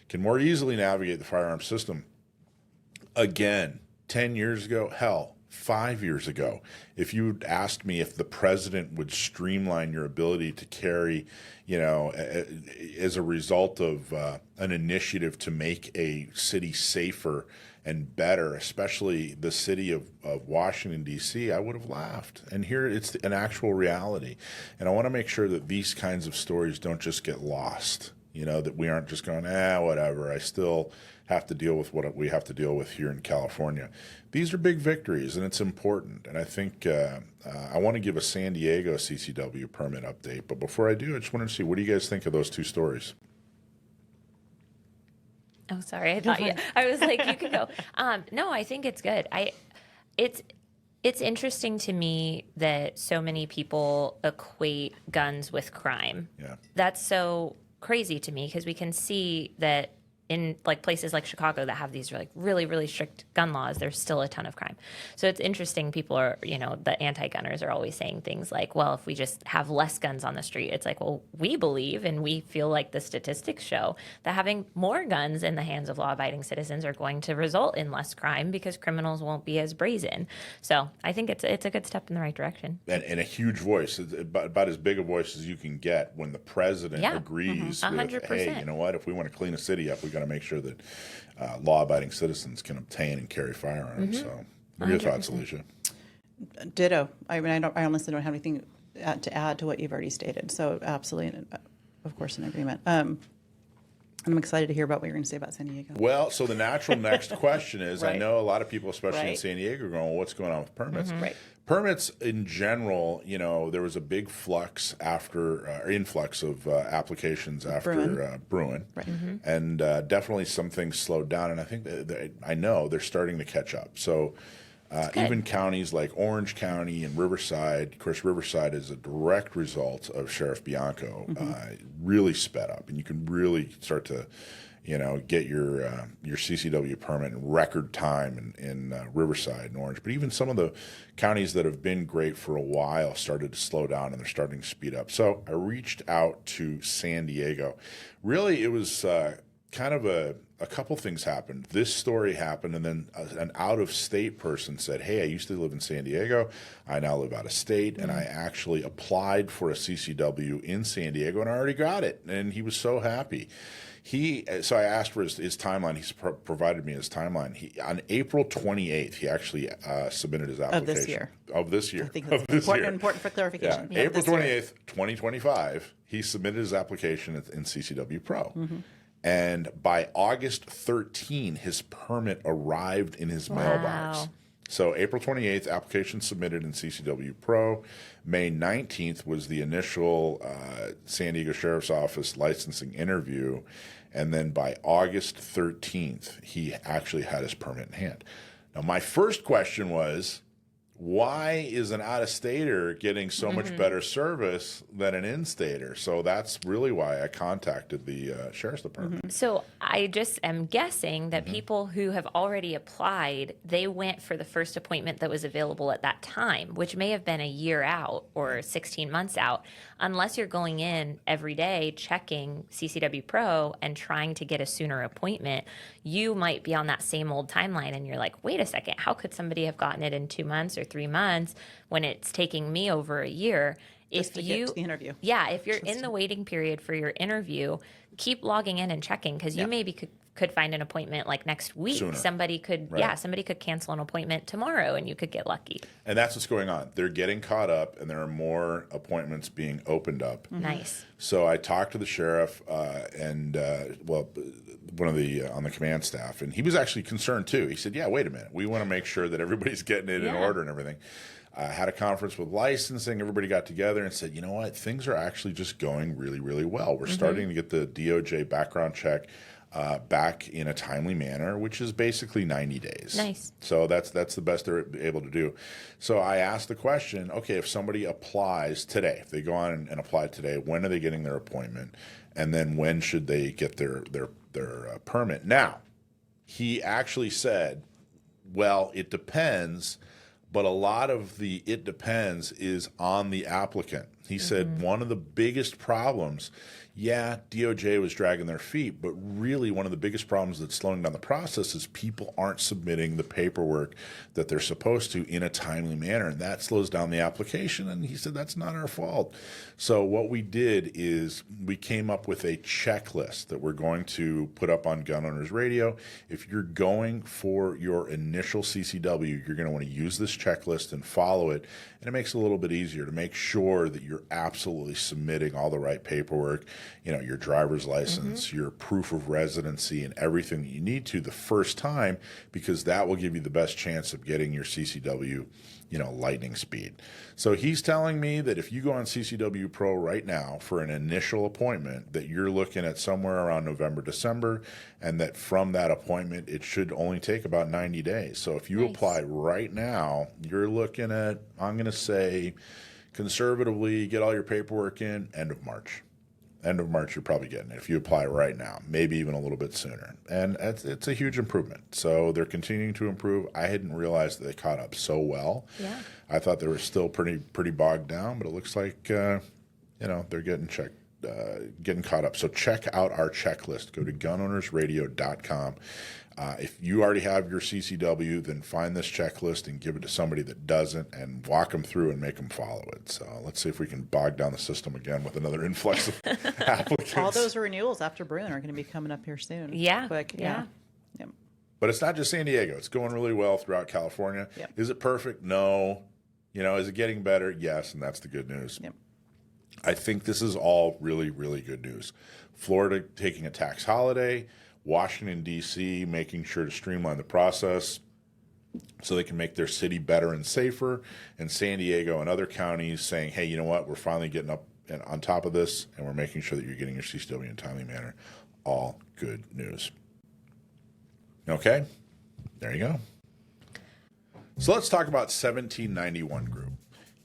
C: can more easily navigate the firearm system. Again, 10 years ago, hell, 5 years ago, if you'd asked me if the president would streamline your ability to carry, as a result of an initiative to make a city safer and better, especially the city of Washington, D.C., I would have laughed. And here it's an actual reality. And I want to make sure that these kinds of stories don't just get lost, that we aren't just going, whatever, I still have to deal with what we have to deal with here in California. These are big victories, and it's important. And I think I want to give a San Diego CCW permit update. But before I do, I just wanted to see, what do you guys think of those two stories?
D: Oh, sorry. I thought I was like, you can go. No, I think it's good. It's interesting to me that so many people equate guns with crime.
C: Yeah.
D: That's so crazy to me because we can see that in like places like Chicago that have these like really, really strict gun laws, there's still a ton of crime. So it's interesting. People are, the anti-gunners are always saying things like, well, if we just have less guns on the street, it's like, well, we believe and we feel like the statistics show that having more guns in the hands of law-abiding citizens are going to result in less crime because criminals won't be as brazen. So I think it's a good step in the right direction.
C: And a huge voice, about as big a voice as you can get when the president agrees with,
D: 100%.
C: hey, you know what, if we want to clean a city up, we got to make sure that law-abiding citizens can obtain and carry firearms. So, what are your thoughts, Alicia?
B: Ditto. I mean, I honestly don't have anything to add to what you've already stated. So, absolutely, of course, in agreement. I'm excited to hear about what you're going to say about San Diego.
C: Well, so the natural next question is, I
B: Right.
C: know a lot of people, especially in
B: Right.
C: San Diego, are going, well, what's going on with permits?
B: Right.
C: Permits in general, there was a big influx of applications after Bruin.
B: Right.
C: And definitely some things slowed down. And I think I know they're starting to catch up. So even counties like Orange County and Riverside, of course, Riverside is a direct result of Sheriff Bianco, really sped up. And you can really start to get your CCW permit in record time in Riverside and Orange. But even some of the counties that have been great for a while started to slow down, and they're starting to speed up. So I reached out to San Diego. Really, it was kind of a couple things happened. This story happened, and then an out-of-state person said, hey, I used to live in San Diego. I now live out of state, and I actually applied for a CCW in San Diego, and I already got it. And he was so happy. So I asked for his timeline. He's provided me his timeline. On April 28th, he actually submitted his application. Of this year.
B: I think that's important for clarification.
C: Yeah. April 28th, 2025, he submitted his application in CCW Pro. And by August 13, his permit arrived in his mailbox. So April 28th, application submitted in CCW Pro. May 19th was the initial San Diego Sheriff's Office licensing interview. And then by August 13th, he actually had his permit in hand. Now, my first question was, why is an out-of-stater getting so much better service than an in-stater? So that's really why I contacted the Sheriff's Department.
D: So I just am guessing that people who have already applied, they went for the first appointment that was available at that time, which may have been a year out or 16 months out. Unless you're going in every day checking CCW Pro and trying to get a sooner appointment, you might be on that same old timeline and you're like, wait a second, how could somebody have gotten it in 2 months or 3 months when it's taking me over a year?
B: Just to get to the interview.
D: Yeah, if you're in the waiting period for your interview, keep logging in and checking because you maybe could find an appointment like next week.
C: Sooner.
D: Somebody could cancel an appointment tomorrow and you could get lucky.
C: And that's what's going on. They're getting caught up, and there are more appointments being opened up.
D: Nice.
C: So I talked to the sheriff and one of the on the command staff, and he was actually concerned too. He said, "Yeah, wait a minute. We want to make sure that everybody's getting it in order and everything." Had a conference with licensing. Everybody got together and said, "You know what? Things are actually just going really, really well. We're starting to get the DOJ background check back in a timely manner, which is basically 90 days.
D: Nice.
C: So that's the best they're able to do. So I asked the question, okay, if somebody applies today, if they go on and apply today, when are they getting their appointment? And then when should they get their permit? Now, he actually said, well, it depends, But a lot of the "it depends" is on the applicant. He said one of the biggest problems, DOJ was dragging their feet, but really one of the biggest problems that's slowing down the process is people aren't submitting the paperwork that they're supposed to in a timely manner, and that slows down the application. And he said that's not our fault. So what we did is we came up with a checklist that we're going to put up on Gun Owners Radio. If you're going for your initial CCW, you're going to want to use this checklist and follow it, and it makes it a little bit easier to make sure that you're absolutely submitting all the right paperwork, your driver's license, your proof of residency, and everything that you need to the first time, because that will give you the best chance of getting your CCW, lightning speed. So he's telling me that if you go on CCW Pro right now for an initial appointment, that you're looking at somewhere around November, December, and that from that appointment, it should only take about 90 days. So if you apply right now, you're looking at, I'm going to say, conservatively, get all your paperwork in end of March. End of March, you're probably getting it if you apply right now, maybe even a little bit sooner. And it's a huge improvement. So they're continuing to improve. I hadn't realized that they caught up so well. Yeah. I thought they were still pretty bogged down, but it looks like they're getting getting caught up. So check out our checklist. Go to gunownersradio.com. If you already have your CCW, then find this checklist and give it to somebody that doesn't and walk them through and make them follow it. So let's see if we can bog down the system again with another influx of applicants.
B: All those renewals after Bruin are going to be coming up here soon.
D: Yeah.
B: Quick.
D: Yeah.
B: Yep.
C: But it's not just San Diego. It's going really well throughout California.
B: Yep.
C: Is it perfect? No. Is it getting better? Yes, and that's the good news.
B: Yep.
C: I think this is all really, really good news. Florida taking a tax holiday, Washington, D.C. making sure to streamline the process so they can make their city better and safer, and San Diego and other counties saying, hey, you know what, we're finally getting up and on top of this, and we're making sure that you're getting your CCW in a timely manner. All good news. Okay, there you go. So let's talk about 1791 Group.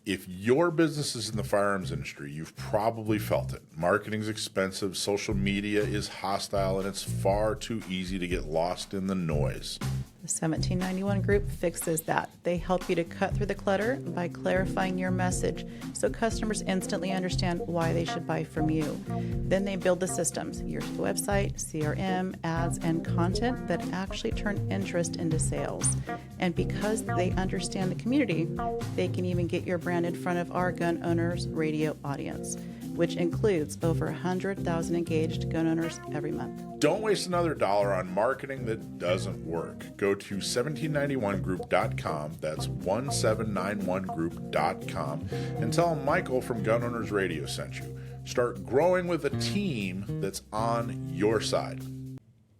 C: If your business is in the firearms industry, you've probably felt it. Marketing's expensive, social media is hostile, and it's far too easy to get lost in the noise.
B: The 1791 Group fixes that. They help you to cut through the clutter by clarifying your message so customers instantly understand why they should buy from you. Then they build the systems, your website, CRM, ads, and content that actually turn interest into sales. And because they understand the community, they can even get your brand in front of our Gun Owners Radio audience, which includes over 100,000 engaged gun owners every month.
C: Don't waste another dollar on marketing that doesn't work. Go to 1791group.com, that's 1791group.com, and tell them Michael from Gun Owners Radio sent you. Start growing with a team that's on your side.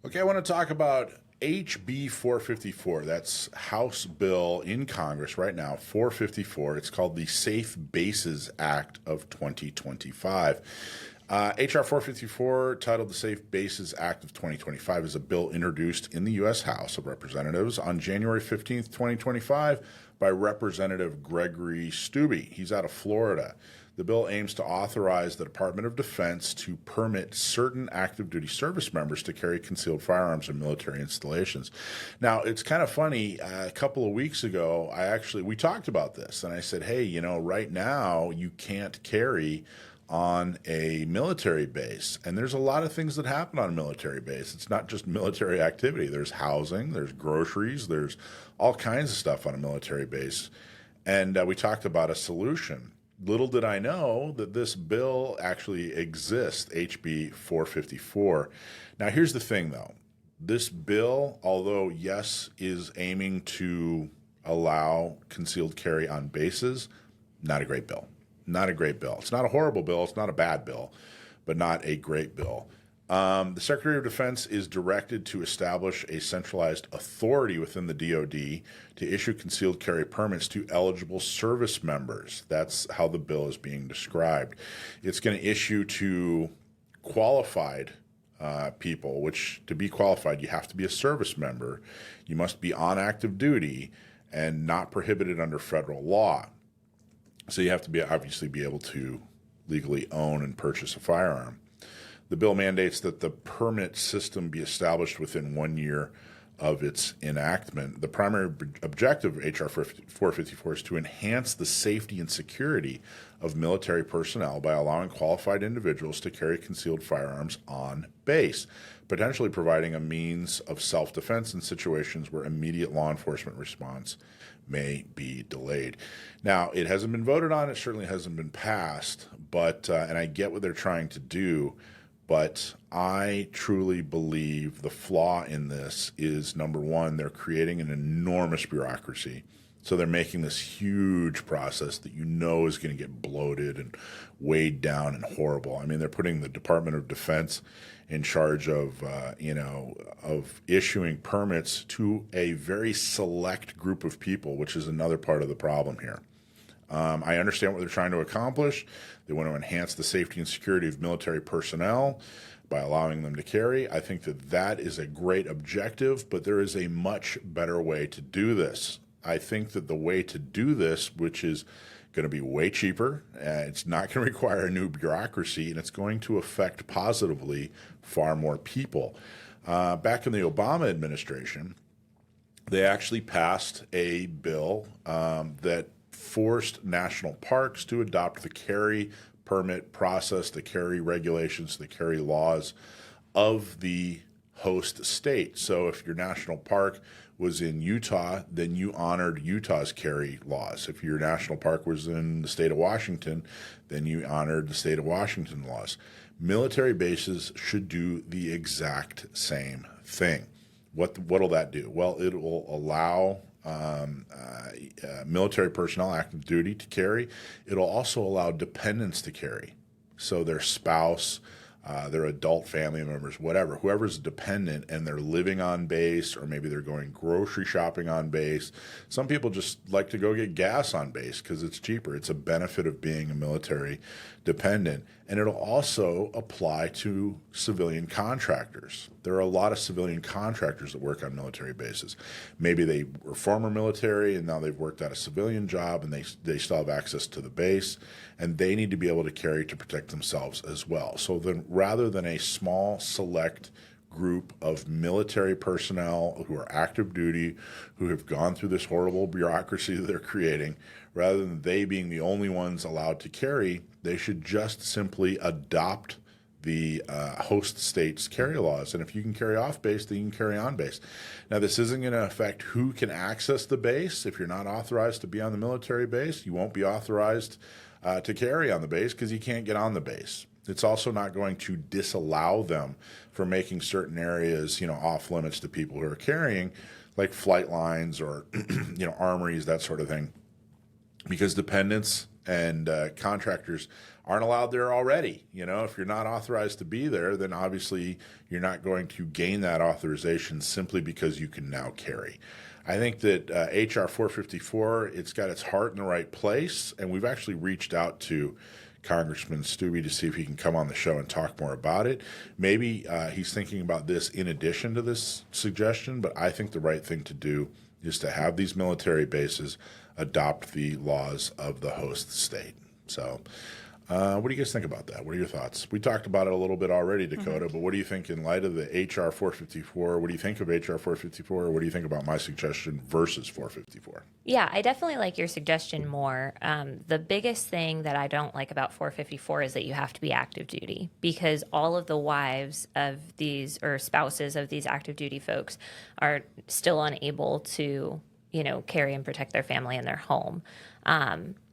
C: Okay, I want to talk about HB 454. That's House bill in Congress right now, 454. It's called the Safe Bases Act of 2025. HR 454, titled the Safe Bases Act of 2025, is a bill introduced in the U.S. House of Representatives on January 15th, 2025 by Representative Gregory Stubbe. He's out of Florida. The bill aims to authorize the Department of Defense to permit certain active duty service members to carry concealed firearms in military installations. Now, it's kind of funny. A couple of weeks ago, we talked about this, and I said, hey, right now you can't carry on a military base. And there's a lot of things that happen on a military base. It's not just military activity. There's housing, there's groceries, there's all kinds of stuff on a military base. And we talked about a solution. Little did I know that this bill actually exists, HB 454. Now, here's the thing, though. This bill, although, yes, is aiming to allow concealed carry on bases, not a great bill. Not a great bill. It's not a horrible bill. It's not a bad bill, but not a great bill. The Secretary of Defense is directed to establish a centralized authority within the DoD to issue concealed carry permits to eligible service members. That's how the bill is being described. It's going to issue to qualified people, which to be qualified, you have to be a service member. You must be on active duty and not prohibited under federal law. So you have to obviously be able to legally own and purchase a firearm. The bill mandates that the permit system be established within 1 year of its enactment. The primary objective of H.R. 454 is to enhance the safety and security of military personnel by allowing qualified individuals to carry concealed firearms on base, potentially providing a means of self-defense in situations where immediate law enforcement response may be delayed. Now, it hasn't been voted on, it certainly hasn't been passed, but and I get what they're trying to do, but I truly believe the flaw in this is, number one, they're creating an enormous bureaucracy. So they're making this huge process that you know is going to get bloated and weighed down and horrible. I mean, they're putting the Department of Defense in charge of, of issuing permits to a very select group of people, which is another part of the problem here. I understand what they're trying to accomplish. They want to enhance the safety and security of military personnel by allowing them to carry. I think that that is a great objective, but there is a much better way to do this. I think that the way to do this, which is going to be way cheaper, it's not going to require a new bureaucracy, and it's going to affect positively far more people. Back in the Obama administration, they actually passed a bill that forced national parks to adopt the carry permit process, the carry regulations, the carry laws of the host state. So if your national park was in Utah, then you honored Utah's carry laws. If your national park was in the state of Washington, then you honored the state of Washington laws. Military bases should do the exact same thing. What'll that do? Well, it will allow military personnel active duty to carry. It'll also allow dependents to carry. So their spouse, their adult family members, whatever, whoever's dependent and they're living on base, or maybe they're going grocery shopping on base. Some people just like to go get gas on base because it's cheaper. It's a benefit of being a military dependent. And it'll also apply to civilian contractors. There are a lot of civilian contractors that work on military bases. Maybe they were former military and now they've worked at a civilian job and they still have access to the base, and they need to be able to carry to protect themselves as well. So then, rather than a small select group of military personnel who are active duty, who have gone through this horrible bureaucracy that they're creating, rather than they being the only ones allowed to carry, they should just simply adopt the host state's carry laws. And if you can carry off base, then you can carry on base. Now, this isn't going to affect who can access the base. If you're not authorized to be on the military base, you won't be authorized to carry on the base because you can't get on the base. It's also not going to disallow them from making certain areas, off limits to people who are carrying, like flight lines or, armories, that sort of thing, because dependents and contractors aren't allowed there already. If you're not authorized to be there, then obviously you're not going to gain that authorization simply because you can now carry. I think that H.R. 454, it's got its heart in the right place, and we've actually reached out to Congressman Stubbe to see if he can come on the show and talk more about it. Maybe he's thinking about this in addition to this suggestion, but I think the right thing to do is to have these military bases adopt the laws of the host state. So what do you guys think about that? What are your thoughts? We talked about it a little bit already, Dakota, but what do you think in light of the HR 454? What do you think of HR 454? Or what do you think about my suggestion versus 454?
D: Yeah, I definitely like your suggestion more. The biggest thing that I don't like about 454 is that you have to be active duty, because all of the wives of these, or spouses of these active duty folks, are still unable to, carry and protect their family in their home.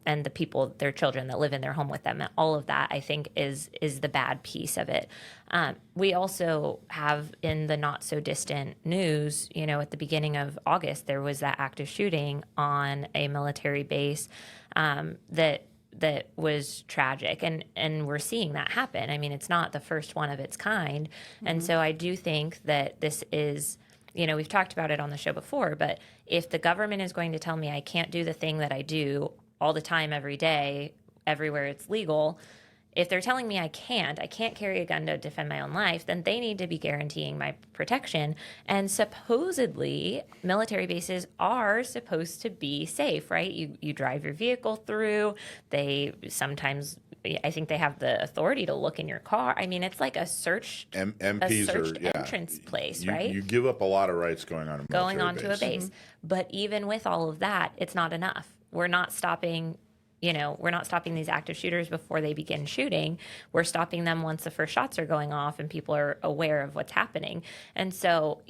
D: And the people, their children that live in their home with them. And all of that, I think, is the bad piece of it. We also have, in the not so distant news, at the beginning of August, there was that active shooting on a military base that was tragic, and we're seeing that happen. I mean, it's not the first one of its kind, and so I do think that this is. We've talked about it on the show before, but if the government is going to tell me I can't do the thing that I do all the time, every day, everywhere it's legal, if they're telling me I can't carry a gun to defend my own life, then they need to be guaranteeing my protection. And supposedly, military bases are supposed to be safe, right? You drive your vehicle through. They sometimes I think they have the authority to look in your car. I mean, it's like a searched
C: MPs
D: entrance place, right?
C: You give up a lot of rights going on
D: onto a base. But even with all of that, it's not enough. We're not stopping. We're not stopping these active shooters before they begin shooting. We're stopping them once the first shots are going off and people are aware of what's happening. And so,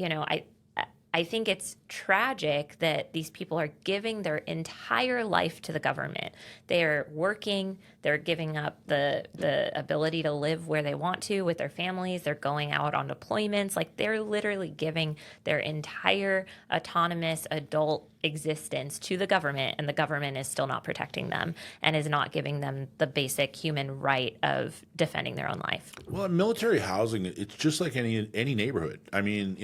D: I think it's tragic that these people are giving their entire life to the government. They are working, they're giving up the ability to live where they want to with their families, they're going out on deployments. Like, they're literally giving their entire autonomous adult existence to the government, and the government is still not protecting them and is not giving them the basic human right of defending their own life.
C: Well, in military housing, it's just like any neighborhood. I mean,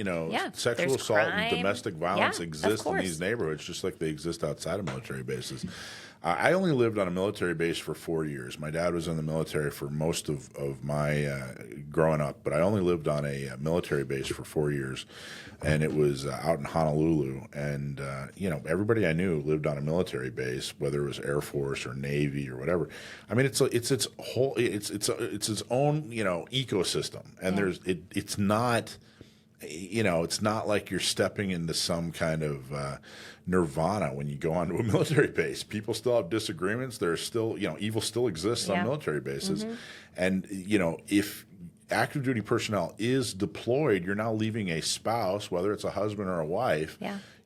C: sexual assault and domestic violence exist in these neighborhoods just like they exist outside of military bases. I only lived on a military base for 4 years. My dad was in the military for most of my growing up, but I only lived on a military base for 4 years, and it was out in Honolulu. And everybody I knew lived on a military base, whether it was Air Force or Navy or whatever. I mean, it's its whole it's its own ecosystem, and it's not. It's not like you're stepping into some kind of nirvana when you go onto a military base. People still have disagreements. There's still, evil still exists on military bases. And, if active duty personnel is deployed, you're now leaving a spouse, whether it's a husband or a wife,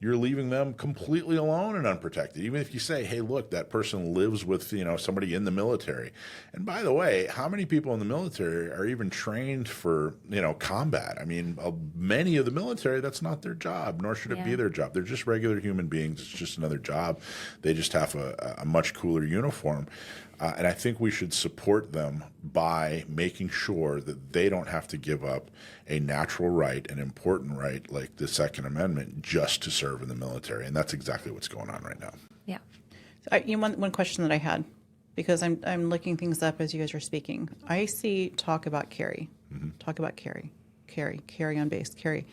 C: you're leaving them completely alone and unprotected. Even if you say, hey, look, that person lives with, somebody in the military. And by the way, how many people in the military are even trained for, combat? I mean, many of the military, that's not their job, nor should it be their job. They're just regular human beings. It's just another job. They just have a much cooler uniform. And I think we should support them by making sure that they don't have to give up a natural right, an important right like the Second Amendment, just to serve in the military. And that's exactly what's going on right now.
B: Yeah. So one question that I had, because I'm looking things up as you guys are speaking. I see talk about carry. Talk about carry on base, carry.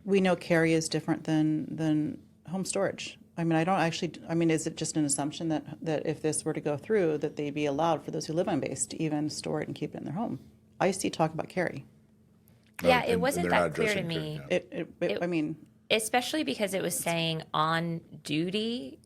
B: We know carry is different than home storage. I mean, is it just an assumption that if this were to go through, that they'd be allowed for those who live on base to even store it and keep it in their home? I see talk about carry.
D: Yeah, it wasn't that clear to me.
B: I mean,
D: especially because it was saying on duty,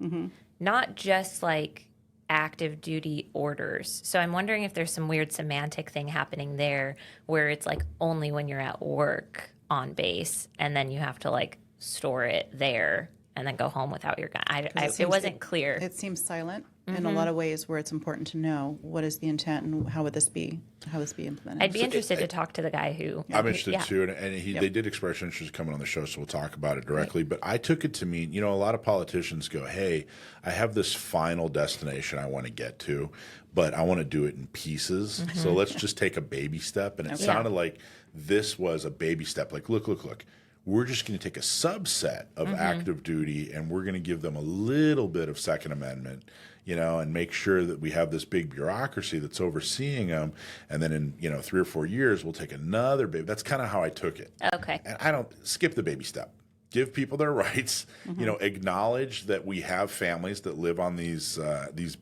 D: not just like active duty orders. So I'm wondering if there's some weird semantic thing happening there where it's like only when you're at work on base and then you have to like store it there and then go home without your gun. It wasn't clear.
B: It seems silent in a lot of ways where it's important to know what is the intent and how would this be implemented.
D: I'd be interested to talk to the guy who...
C: I'm interested too, and they did express interest coming on the show, so we'll talk about it directly. Right. But I took it to mean, a lot of politicians go, hey, I have this final destination I want to get to, but I want to do it in pieces. So let's just take a baby step. And it sounded like this was a baby step. Like, look. We're just going to take a subset of active duty and we're going to give them a little bit of Second Amendment, and make sure that we have this big bureaucracy that's overseeing them. And then in, 3 or 4 years, we'll take another baby. That's kind of how I took it.
D: Okay.
C: And I don't skip the baby step. Give people their rights, acknowledge that we have families that live on these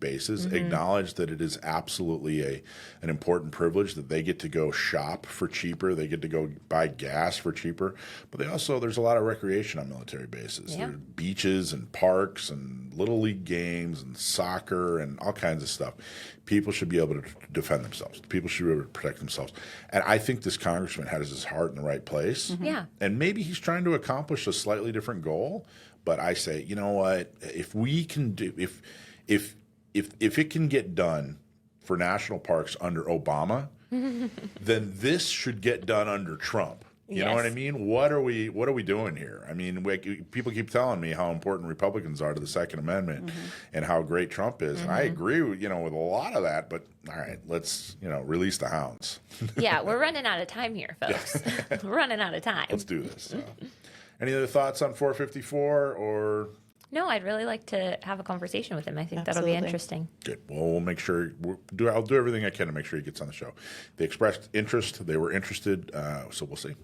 C: bases, acknowledge that it is absolutely an important privilege that they get to go shop for cheaper, they get to go buy gas for cheaper, but there's a lot of recreation on military bases. There are beaches and parks and little league games and soccer and all kinds of stuff. People should be able to defend themselves. People should be able to protect themselves. And I think this congressman has his heart in the right place.
D: Yeah.
C: And maybe he's trying to accomplish a slightly different goal. But I say, you know what? If we can do, if it can get done for national parks under Obama, then this should get done under Trump. You know what I mean? What are we doing here? I mean, people keep telling me how important Republicans are to the Second Amendment and how great Trump is. And I agree with a lot of that, but all right, let's, release the hounds.
D: Yeah, we're running out of time here, folks. We're running out of time.
C: Let's do this. Any other thoughts on 454 or?
D: No, I'd really like to have a conversation with him. I think that'll be interesting.
C: Good. Well, we'll make sure I'll do everything I can to make sure he gets on the show. They expressed interest. They were interested. So we'll see.